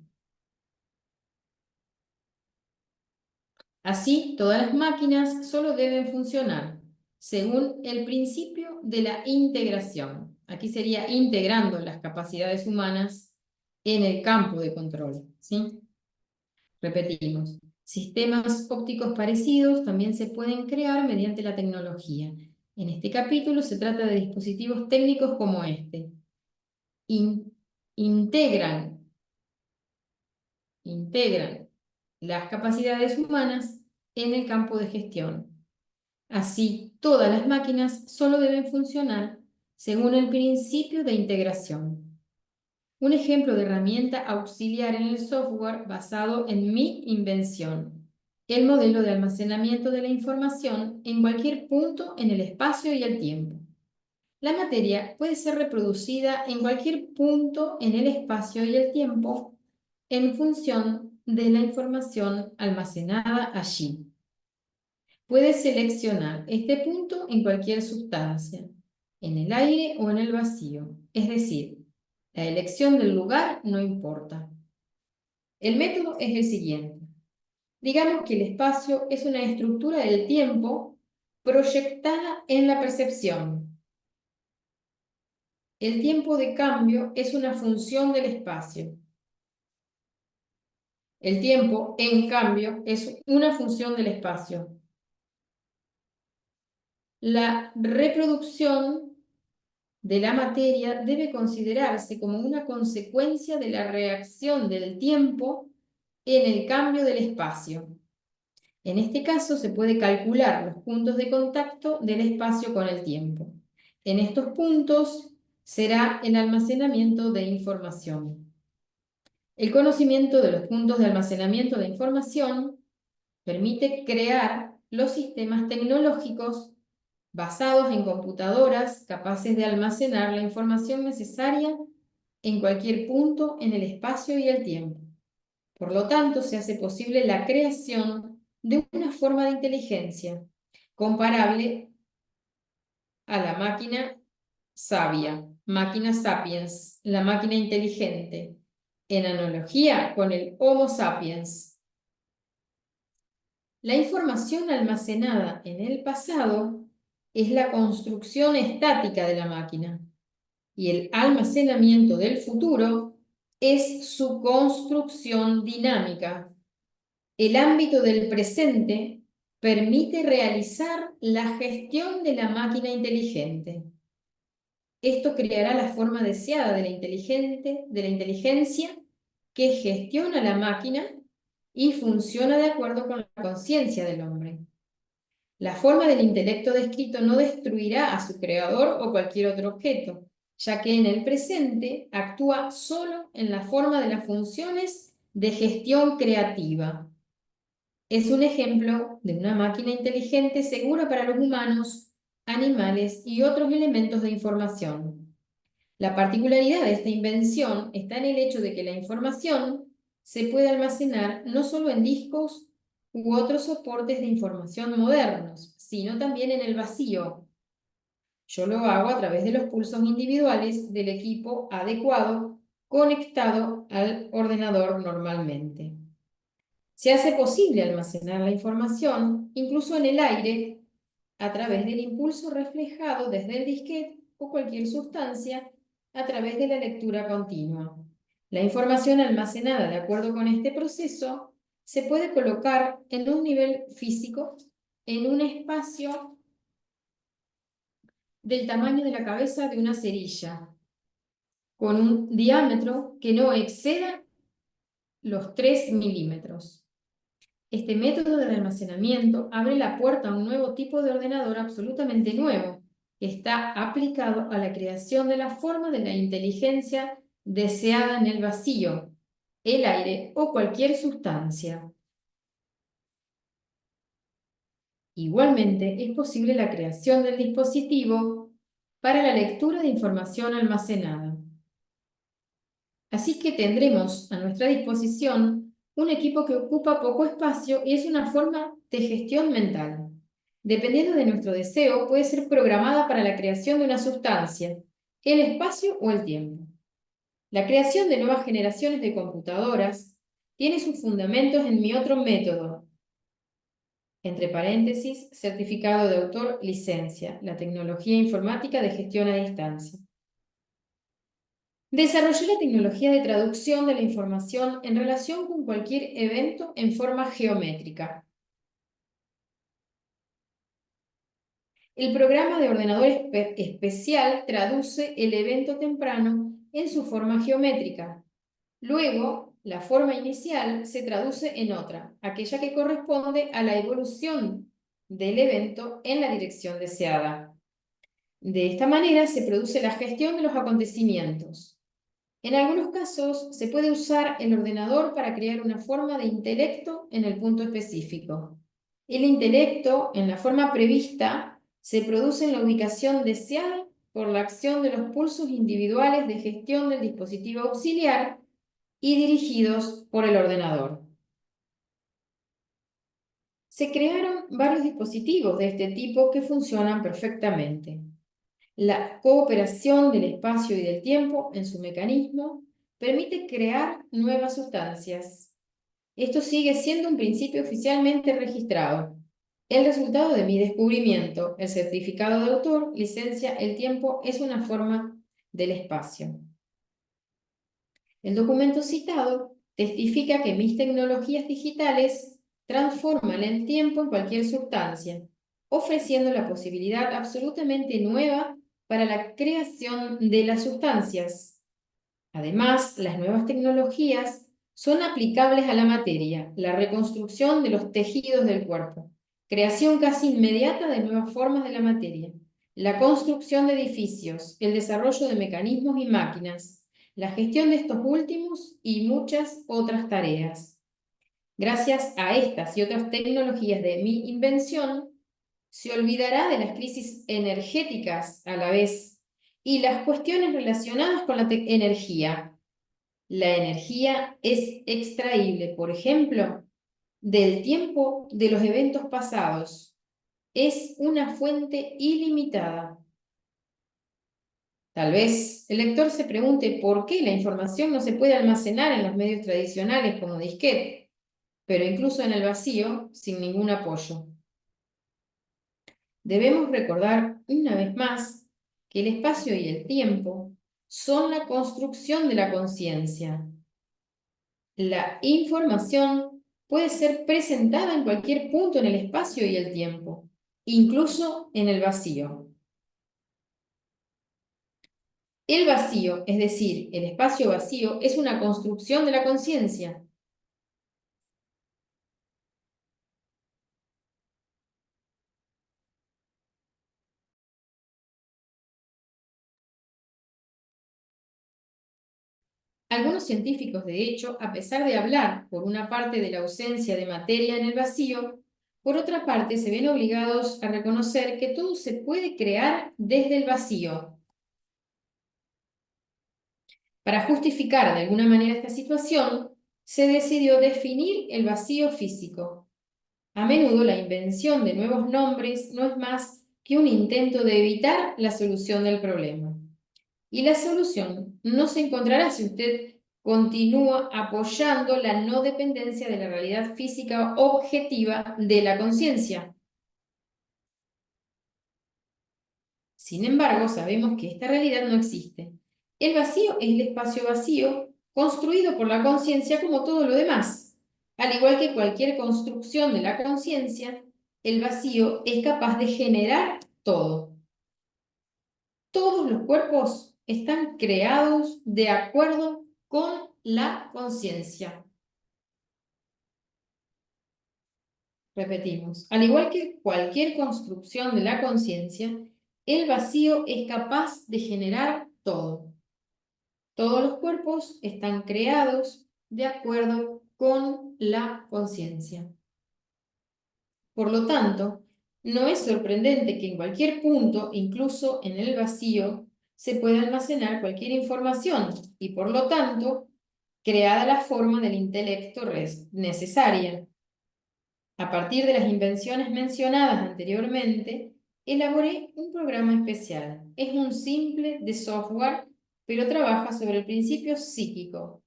Así, todas las máquinas solo deben funcionar según el principio de la integración. Aquí sería integrando las capacidades humanas en el campo de control, ¿sí? Repetimos, sistemas ópticos parecidos también se pueden crear mediante la tecnología. En este capítulo se trata de dispositivos técnicos como este. Integran las capacidades humanas en el campo de gestión. Así, todas las máquinas solo deben funcionar según el principio de integración. Un ejemplo de herramienta auxiliar en el software basado en mi invención, el modelo de almacenamiento de la información en cualquier punto en el espacio y el tiempo. La materia puede ser reproducida en cualquier punto en el espacio y el tiempo en función de la información almacenada allí. Puedes seleccionar este punto en cualquier sustancia, en el aire o en el vacío, es decir, la elección del lugar no importa. El método es el siguiente. Digamos que el espacio es una estructura del tiempo proyectada en la percepción. El tiempo de cambio es una función del espacio. El tiempo, en cambio, es una función del espacio. La reproducción de la materia debe considerarse como una consecuencia de la reacción del tiempo en el cambio del espacio. En este caso se puede calcular los puntos de contacto del espacio con el tiempo. En estos puntos será el almacenamiento de información. El conocimiento de los puntos de almacenamiento de información permite crear los sistemas tecnológicos basados en computadoras capaces de almacenar la información necesaria en cualquier punto en el espacio y el tiempo. Por lo tanto, se hace posible la creación de una forma de inteligencia comparable a la máquina sabia, máquina sapiens, la máquina inteligente, en analogía con el Homo sapiens. La información almacenada en el pasado es la construcción estática de la máquina y el almacenamiento del futuro es su construcción dinámica. El ámbito del presente permite realizar la gestión de la máquina inteligente. Esto creará la forma deseada de la inteligencia que gestiona la máquina y funciona de acuerdo con la conciencia del hombre. La forma del intelecto descrito no destruirá a su creador o cualquier otro objeto, ya que en el presente actúa solo en la forma de las funciones de gestión creativa. Es un ejemplo de una máquina inteligente segura para los humanos, animales y otros elementos de información. La particularidad de esta invención está en el hecho de que la información se puede almacenar no solo en discos u otros soportes de información modernos, sino también en el vacío. Yo lo hago a través de los pulsos individuales del equipo adecuado conectado al ordenador normalmente. Se hace posible almacenar la información, incluso en el aire, a través del impulso reflejado desde el disquete o cualquier sustancia, a través de la lectura continua. La información almacenada de acuerdo con este proceso se puede colocar en un nivel físico, en un espacio del tamaño de la cabeza de una cerilla, con un diámetro que no exceda los 3 milímetros. Este método de almacenamiento abre la puerta a un nuevo tipo de ordenador absolutamente nuevo, que está aplicado a la creación de la forma de la inteligencia deseada en el vacío, el aire o cualquier sustancia. Igualmente, es posible la creación del dispositivo para la lectura de información almacenada. Así que tendremos a nuestra disposición un equipo que ocupa poco espacio y es una forma de gestión mental. Dependiendo de nuestro deseo, puede ser programada para la creación de una sustancia, el espacio o el tiempo. La creación de nuevas generaciones de computadoras tiene sus fundamentos en mi otro método, entre paréntesis, certificado de autor, licencia, la tecnología informática de gestión a distancia. Desarrollé la tecnología de traducción de la información en relación con cualquier evento en forma geométrica. El programa de ordenador especial traduce el evento temprano en su forma geométrica. Luego, la forma inicial se traduce en otra, aquella que corresponde a la evolución del evento en la dirección deseada. De esta manera se produce la gestión de los acontecimientos. En algunos casos se puede usar el ordenador para crear una forma de intelecto en el punto específico. El intelecto, en la forma prevista, se produce en la ubicación deseada por la acción de los pulsos individuales de gestión del dispositivo auxiliar y dirigidos por el ordenador. Se crearon varios dispositivos de este tipo que funcionan perfectamente. La cooperación del espacio y del tiempo en su mecanismo permite crear nuevas sustancias. Esto sigue siendo un principio oficialmente registrado. El resultado de mi descubrimiento, el certificado de autor, licencia, el tiempo, es una forma del espacio. El documento citado testifica que mis tecnologías digitales transforman el tiempo en cualquier sustancia, ofreciendo la posibilidad absolutamente nueva para la creación de las sustancias. Además, las nuevas tecnologías son aplicables a la materia, la reconstrucción de los tejidos del cuerpo, creación casi inmediata de nuevas formas de la materia, la construcción de edificios, el desarrollo de mecanismos y máquinas, la gestión de estos últimos y muchas otras tareas. Gracias a estas y otras tecnologías de mi invención, se olvidará de las crisis energéticas a la vez y las cuestiones relacionadas con la energía. La energía es extraíble, por ejemplo, del tiempo de los eventos pasados. Es una fuente ilimitada. Tal vez el lector se pregunte por qué la información no se puede almacenar en los medios tradicionales como disquete, pero incluso en el vacío, sin ningún apoyo. Debemos recordar una vez más que el espacio y el tiempo son la construcción de la conciencia. La información puede ser presentada en cualquier punto en el espacio y el tiempo, incluso en el vacío. El vacío, es decir, el espacio vacío, es una construcción de la conciencia. Algunos científicos, de hecho, a pesar de hablar por una parte de la ausencia de materia en el vacío, por otra parte se ven obligados a reconocer que todo se puede crear desde el vacío. Para justificar de alguna manera esta situación, se decidió definir el vacío físico. A menudo la invención de nuevos nombres no es más que un intento de evitar la solución del problema. Y la solución no se encontrará si usted continúa apoyando la no dependencia de la realidad física objetiva de la conciencia. Sin embargo, sabemos que esta realidad no existe. El vacío es el espacio vacío construido por la conciencia como todo lo demás. Al igual que cualquier construcción de la conciencia, el vacío es capaz de generar todo. Todos los cuerpos están creados de acuerdo con la conciencia. Repetimos, al igual que cualquier construcción de la conciencia, el vacío es capaz de generar todo. Todos los cuerpos están creados de acuerdo con la conciencia. Por lo tanto, no es sorprendente que en cualquier punto, incluso en el vacío, se pueda almacenar cualquier información y, por lo tanto, creada la forma del intelecto necesaria. A partir de las invenciones mencionadas anteriormente, elaboré un programa especial. Es un simple de software, pero trabaja sobre el principio psíquico.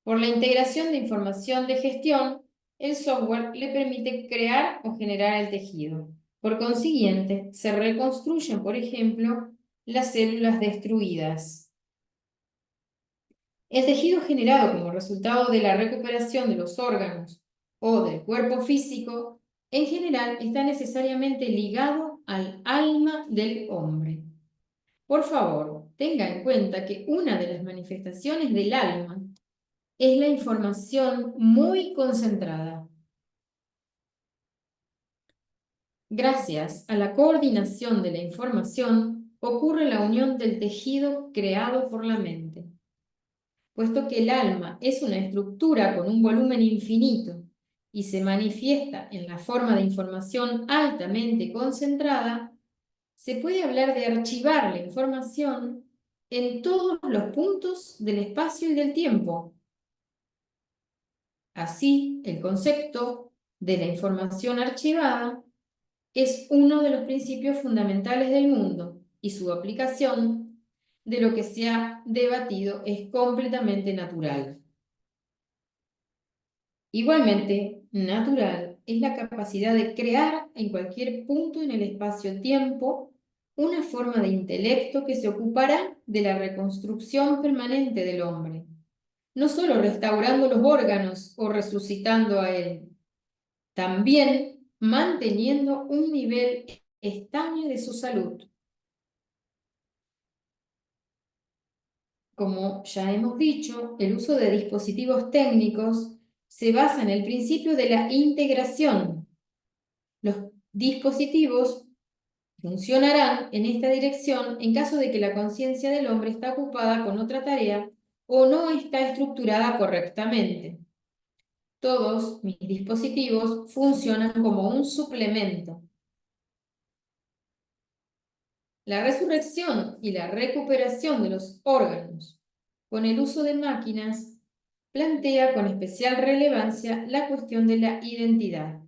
Por la integración de información de gestión, el software le permite crear o generar el tejido. Por consiguiente, se reconstruyen, por ejemplo, las células destruidas. El tejido generado como resultado de la recuperación de los órganos o del cuerpo físico, en general está necesariamente ligado al alma del hombre. Por favor, tenga en cuenta que una de las manifestaciones del alma es la información muy concentrada. Gracias a la coordinación de la información, ocurre la unión del tejido creado por la mente. Puesto que el alma es una estructura con un volumen infinito y se manifiesta en la forma de información altamente concentrada, se puede hablar de archivar la información en todos los puntos del espacio y del tiempo. Así, el concepto de la información archivada es uno de los principios fundamentales del mundo y su aplicación de lo que se ha debatido es completamente natural. Igualmente, natural es la capacidad de crear en cualquier punto en el espacio-tiempo una forma de intelecto que se ocupará de la reconstrucción permanente del hombre, no solo restaurando los órganos o resucitando a él, también manteniendo un nivel estable de su salud. Como ya hemos dicho, el uso de dispositivos técnicos se basa en el principio de la integración. Los dispositivos funcionarán en esta dirección en caso de que la conciencia del hombre está ocupada con otra tarea o no está estructurada correctamente. Todos mis dispositivos funcionan como un suplemento. La resurrección y la recuperación de los órganos con el uso de máquinas plantea con especial relevancia la cuestión de la identidad.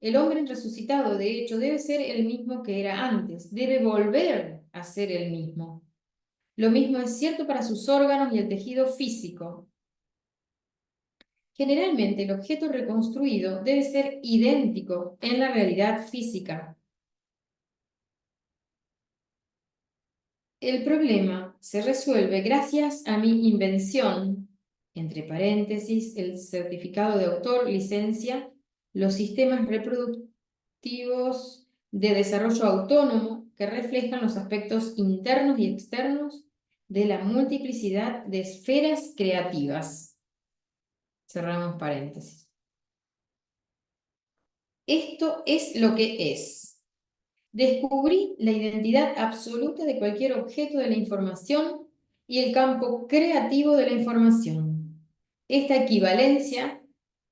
El hombre resucitado, de hecho, debe ser el mismo que era antes, debe volver a ser el mismo. Lo mismo es cierto para sus órganos y el tejido físico. Generalmente, el objeto reconstruido debe ser idéntico en la realidad física. El problema se resuelve gracias a mi invención, entre paréntesis, el certificado de autor, licencia, los sistemas reproductivos de desarrollo autónomo que reflejan los aspectos internos y externos de la multiplicidad de esferas creativas. Cerramos paréntesis. Esto es lo que es. Descubrí la identidad absoluta de cualquier objeto de la información y el campo creativo de la información. Esta equivalencia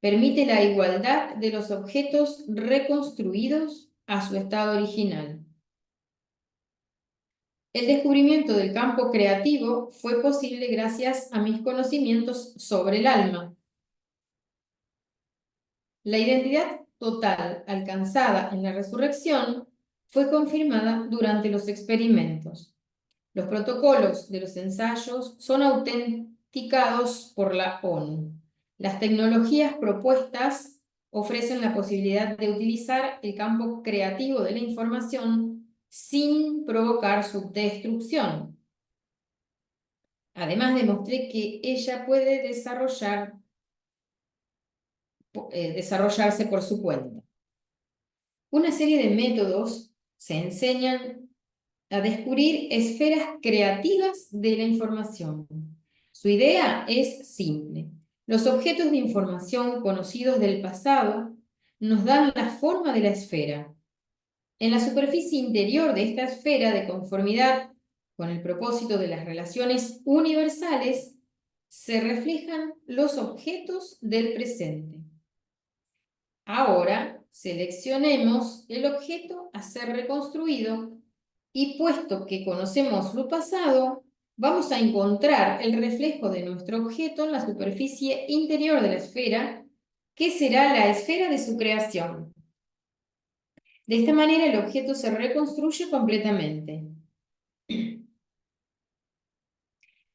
permite la igualdad de los objetos reconstruidos a su estado original. El descubrimiento del campo creativo fue posible gracias a mis conocimientos sobre el alma. La identidad total alcanzada en la resurrección fue confirmada durante los experimentos. Los protocolos de los ensayos son autenticados por la ONU. Las tecnologías propuestas ofrecen la posibilidad de utilizar el campo creativo de la información sin provocar su destrucción. Además, demostré que ella puede desarrollar desarrollarse por su cuenta. Una serie de métodos se enseñan a descubrir esferas creativas de la información. Su idea es simple. Los objetos de información conocidos del pasado nos dan la forma de la esfera. En la superficie interior de esta esfera, de conformidad con el propósito de las relaciones universales, se reflejan los objetos del presente. Ahora seleccionemos el objeto a ser reconstruido y puesto que conocemos lo pasado, vamos a encontrar el reflejo de nuestro objeto en la superficie interior de la esfera, que será la esfera de su creación. De esta manera el objeto se reconstruye completamente.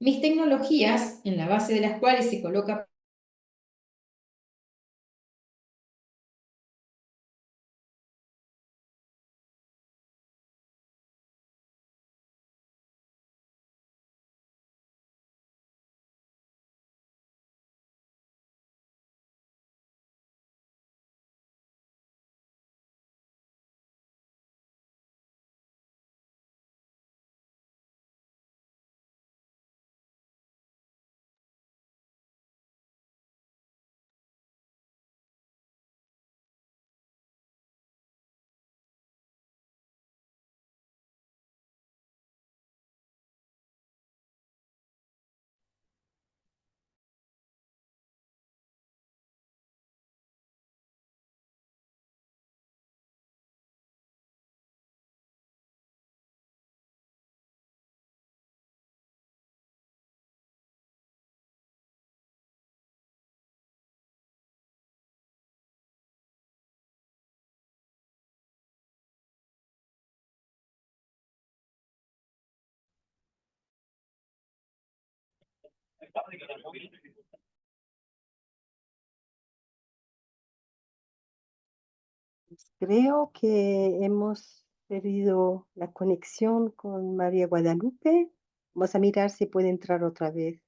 Mis tecnologías, en la base de las cuales se coloca Creo que hemos perdido la conexión con María Guadalupe. Vamos a mirar si puede entrar otra vez.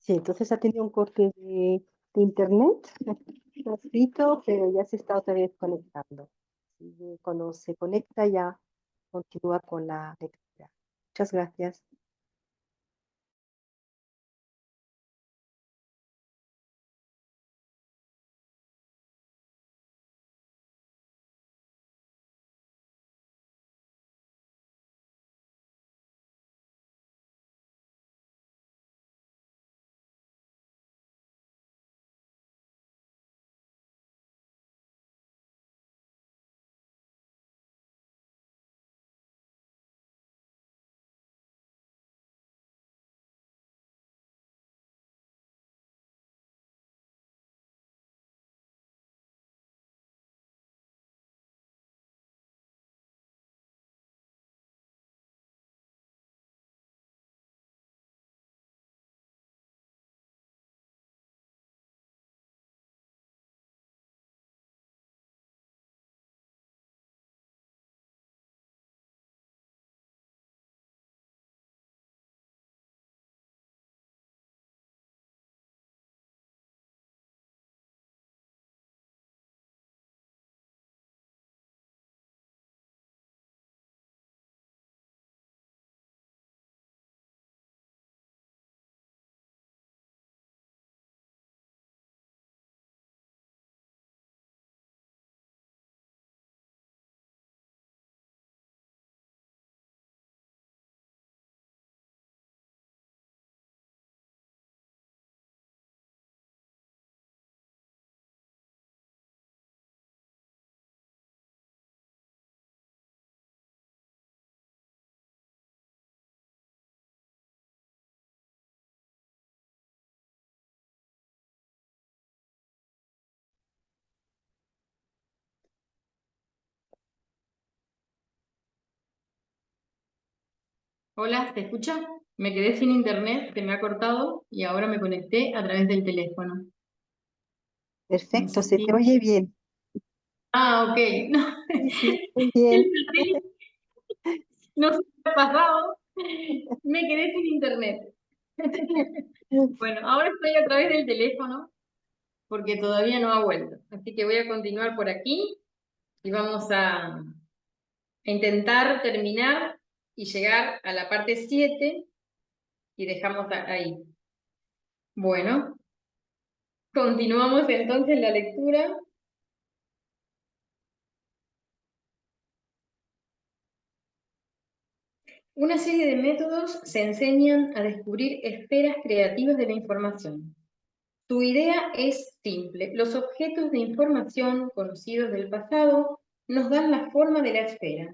Sí, entonces ha tenido un corte de internet, ha escrito, pero ya se está otra vez conectando. Y cuando se conecta ya continúa con la lectura. Muchas gracias. Hola, ¿te escucha? Me quedé sin internet, se me ha cortado y ahora me conecté a través del teléfono. No Perfecto, sé se te si... oye bien. Ah, ok. No, Sí, sí, muy el bien. perfil no se me ha pasado. Me quedé sin internet. Bueno, ahora estoy a través del teléfono porque todavía no ha vuelto. Así que voy a continuar por aquí y vamos a intentar terminar y llegar a la parte 7 y dejamos ahí. Bueno, continuamos entonces la lectura. Una serie de métodos se enseñan a descubrir esferas creativas de la información. Tu idea es simple. Los objetos de información conocidos del pasado nos dan la forma de la esfera.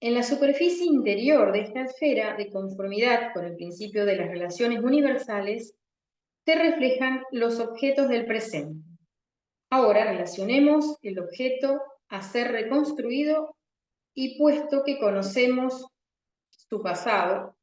En la superficie interior de esta esfera, de conformidad con el principio de las relaciones universales, se reflejan los objetos del presente. Ahora relacionemos el objeto a ser reconstruido y puesto que conocemos su pasado,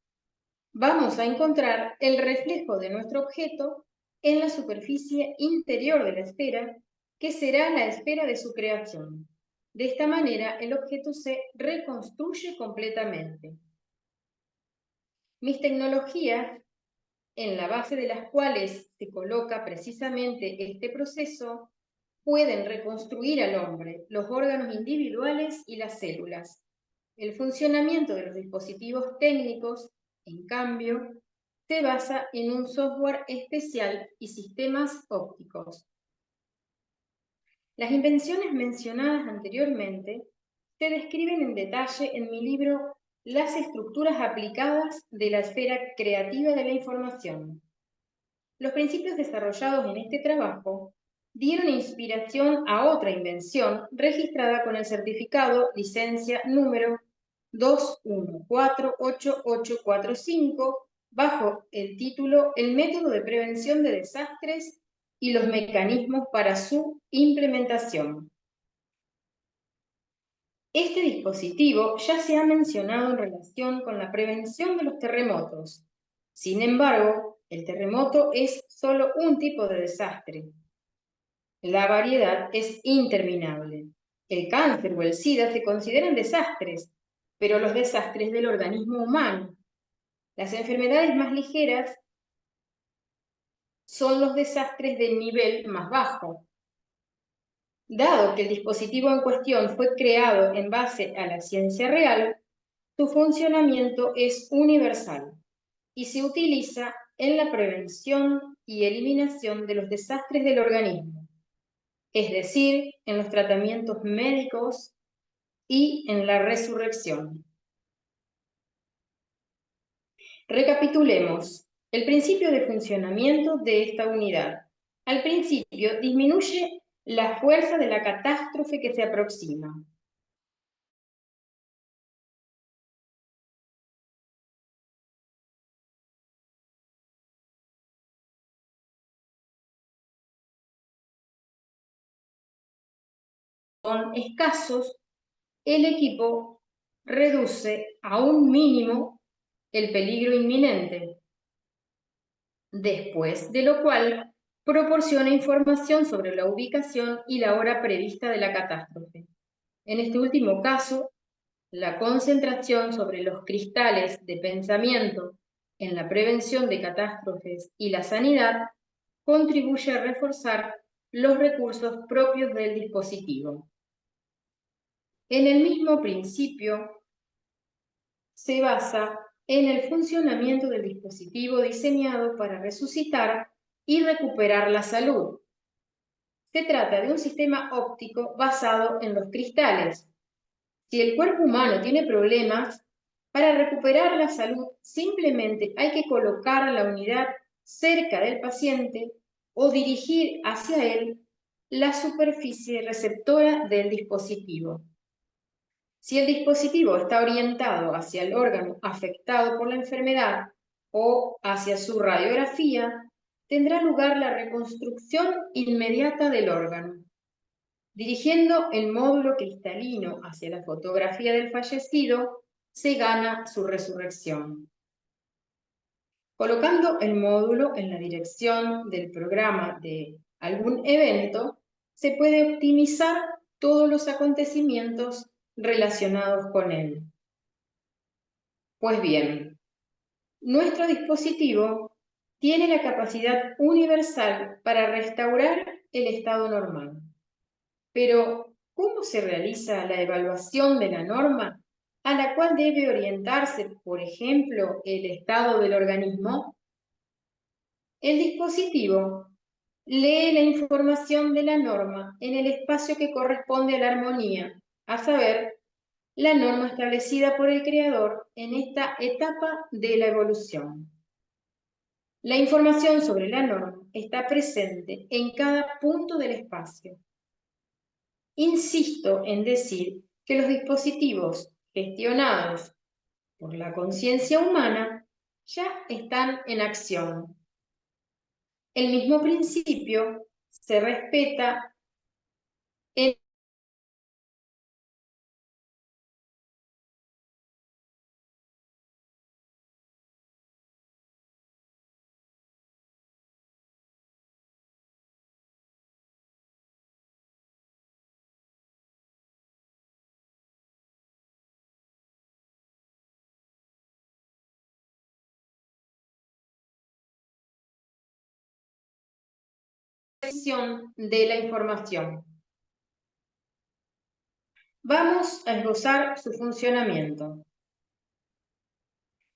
vamos a encontrar el reflejo de nuestro objeto en la superficie interior de la esfera, que será la esfera de su creación. De esta manera, el objeto se reconstruye completamente. Mis tecnologías, en la base de las cuales se coloca precisamente este proceso, pueden reconstruir al hombre, los órganos individuales y las células. El funcionamiento de los dispositivos técnicos, en cambio, se basa en un software especial y sistemas ópticos. Las invenciones mencionadas anteriormente se describen en detalle en mi libro Las estructuras aplicadas de la esfera creativa de la información. Los principios desarrollados en este trabajo dieron inspiración a otra invención registrada con el certificado licencia número 21488845 bajo el título El método de prevención de desastres y los mecanismos para su implementación. Este dispositivo ya se ha mencionado en relación con la prevención de los terremotos. Sin embargo, el terremoto es solo un tipo de desastre. La variedad es interminable. El cáncer o el SIDA se consideran desastres, pero los desastres del organismo humano. Las enfermedades más ligeras son los desastres del nivel más bajo. Dado que el dispositivo en cuestión fue creado en base a la ciencia real, su funcionamiento es universal y se utiliza en la prevención y eliminación de los desastres del organismo, es decir, en los tratamientos médicos y en la resurrección. Recapitulemos el principio de funcionamiento de esta unidad. Al principio, disminuye la fuerza de la catástrofe que se aproxima. Son escasos, el equipo reduce a un mínimo el peligro inminente, después de lo cual proporciona información sobre la ubicación y la hora prevista de la catástrofe. En este último caso, la concentración sobre los cristales de pensamiento en la prevención de catástrofes y la sanidad contribuye a reforzar los recursos propios del dispositivo. En el mismo principio se basa en el funcionamiento del dispositivo diseñado para resucitar y recuperar la salud. Se trata de un sistema óptico basado en los cristales. Si el cuerpo humano tiene problemas, para recuperar la salud simplemente hay que colocar la unidad cerca del paciente o dirigir hacia él la superficie receptora del dispositivo. Si el dispositivo está orientado hacia el órgano afectado por la enfermedad o hacia su radiografía, tendrá lugar la reconstrucción inmediata del órgano. Dirigiendo el módulo cristalino hacia la fotografía del fallecido, se gana su resurrección. Colocando el módulo en la dirección del programa de algún evento, se puede optimizar todos los acontecimientos relacionados con él. Pues bien, nuestro dispositivo tiene la capacidad universal para restaurar el estado normal. Pero, ¿cómo se realiza la evaluación de la norma a la cual debe orientarse, por ejemplo, el estado del organismo? El dispositivo lee la información de la norma en el espacio que corresponde a la armonía, a saber, la norma establecida por el creador en esta etapa de la evolución. La información sobre la norma está presente en cada punto del espacio. Insisto en decir que los dispositivos gestionados por la conciencia humana ya están en acción. El mismo principio se respeta en la expresión de la información. Vamos a esbozar su funcionamiento.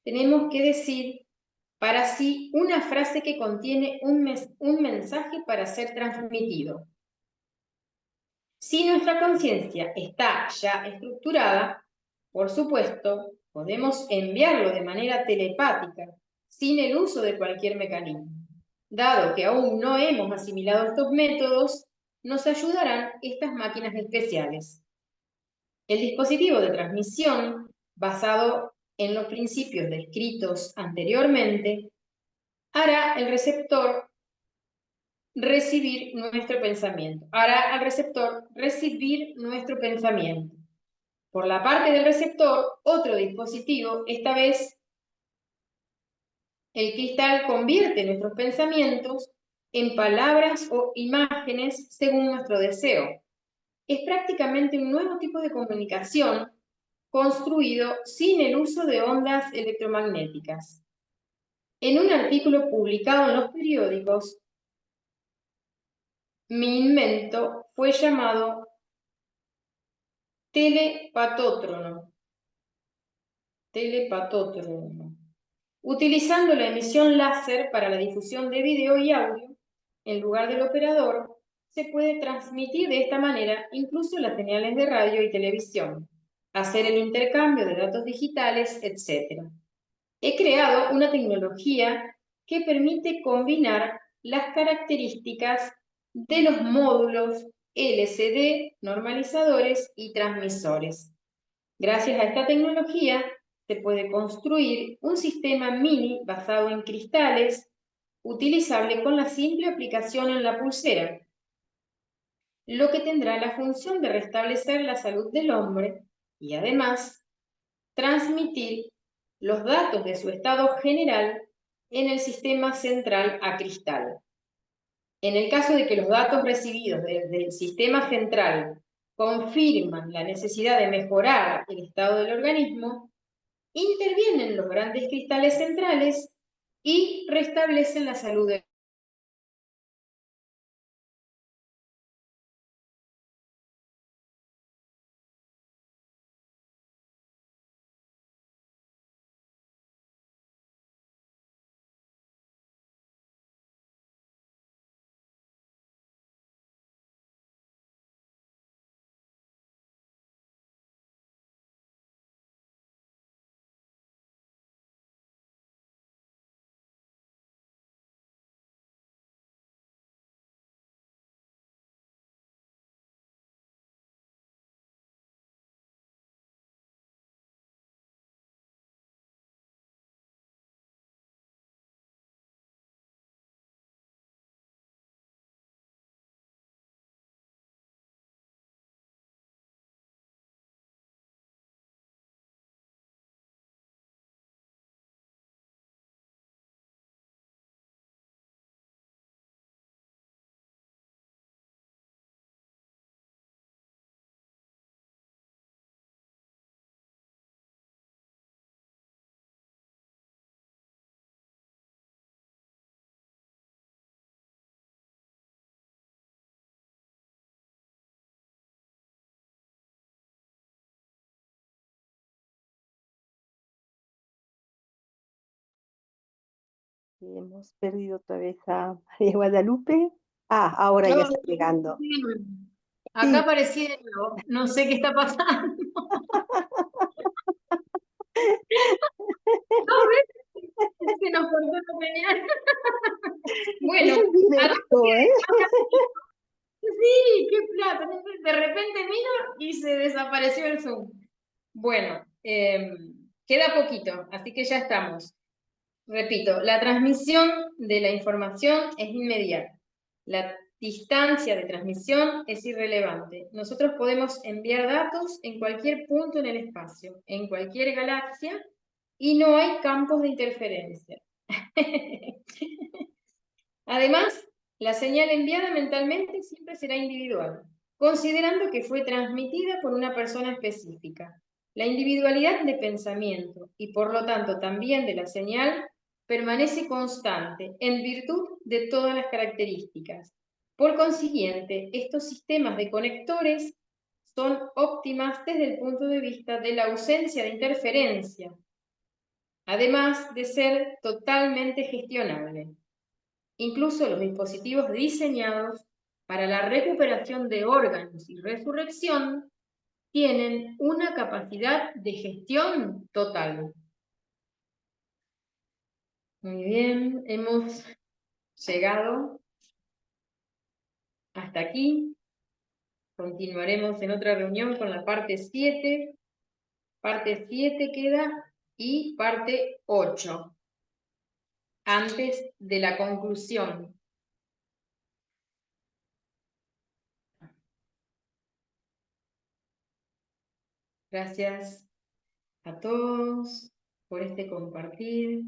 Tenemos que decir para sí una frase que contiene un mensaje para ser transmitido. Si nuestra conciencia está ya estructurada, por supuesto, podemos enviarlo de manera telepática, sin el uso de cualquier mecanismo. Dado que aún no hemos asimilado estos métodos, nos ayudarán estas máquinas especiales. El dispositivo de transmisión, basado en los principios descritos anteriormente, hará al receptor recibir nuestro pensamiento. Por la parte del receptor, otro dispositivo, esta vez el cristal, convierte nuestros pensamientos en palabras o imágenes según nuestro deseo. Es prácticamente un nuevo tipo de comunicación construido sin el uso de ondas electromagnéticas. En un artículo publicado en los periódicos, mi invento fue llamado telepatótrono, utilizando la emisión láser para la difusión de video y audio, en lugar del operador, se puede transmitir de esta manera incluso las señales de radio y televisión, hacer el intercambio de datos digitales, etc. He creado una tecnología que permite combinar las características de los módulos LCD, normalizadores y transmisores. Gracias a esta tecnología se puede construir un sistema mini basado en cristales, utilizable con la simple aplicación en la pulsera, lo que tendrá la función de restablecer la salud del hombre y además transmitir los datos de su estado general en el sistema central a cristal. En el caso de que los datos recibidos desde el sistema central confirman la necesidad de mejorar el estado del organismo, intervienen los grandes cristales centrales y restablecen la salud del Hemos perdido otra vez a María Guadalupe. Ah, ahora ya No, está llegando. acá Sí, aparecí de nuevo. No sé qué está pasando. Dos veces se nos cortó la señal. eso Bueno, es acá directo, ¿eh? sí, qué plata. De repente miro y se desapareció el Zoom. Bueno, queda poquito, así que ya estamos. Repito, la transmisión de la información es inmediata. La distancia de transmisión es irrelevante. Nosotros podemos enviar datos en cualquier punto en el espacio, en cualquier galaxia, y no hay campos de interferencia. Además, la señal enviada mentalmente siempre será individual, considerando que fue transmitida por una persona específica. La individualidad de pensamiento y por lo tanto también de la señal permanece constante en virtud de todas las características. Por consiguiente, estos sistemas de conectores son óptimas desde el punto de vista de la ausencia de interferencia, además de ser totalmente gestionable. Incluso los dispositivos diseñados para la recuperación de órganos y resurrección tienen una capacidad de gestión total. Muy bien, hemos llegado hasta aquí. Continuaremos en otra reunión con la parte 7. Parte 7 queda y parte 8, antes de la conclusión. Gracias a todos por este compartir.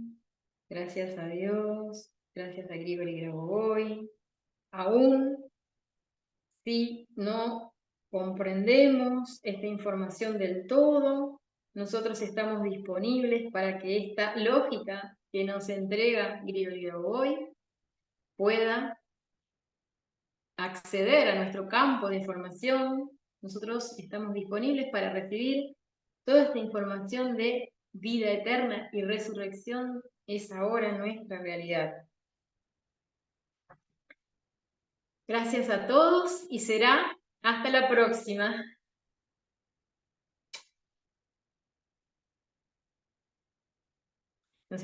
Gracias a Dios. Gracias a Grigori Grabovoi. Aún si no comprendemos esta información del todo, nosotros estamos disponibles para que esta lógica que nos entrega Grigori Grabovoi pueda acceder a nuestro campo de información. Nosotros estamos disponibles para recibir toda esta información de vida eterna y resurrección. Es ahora nuestra realidad. Gracias a todos y será hasta la próxima.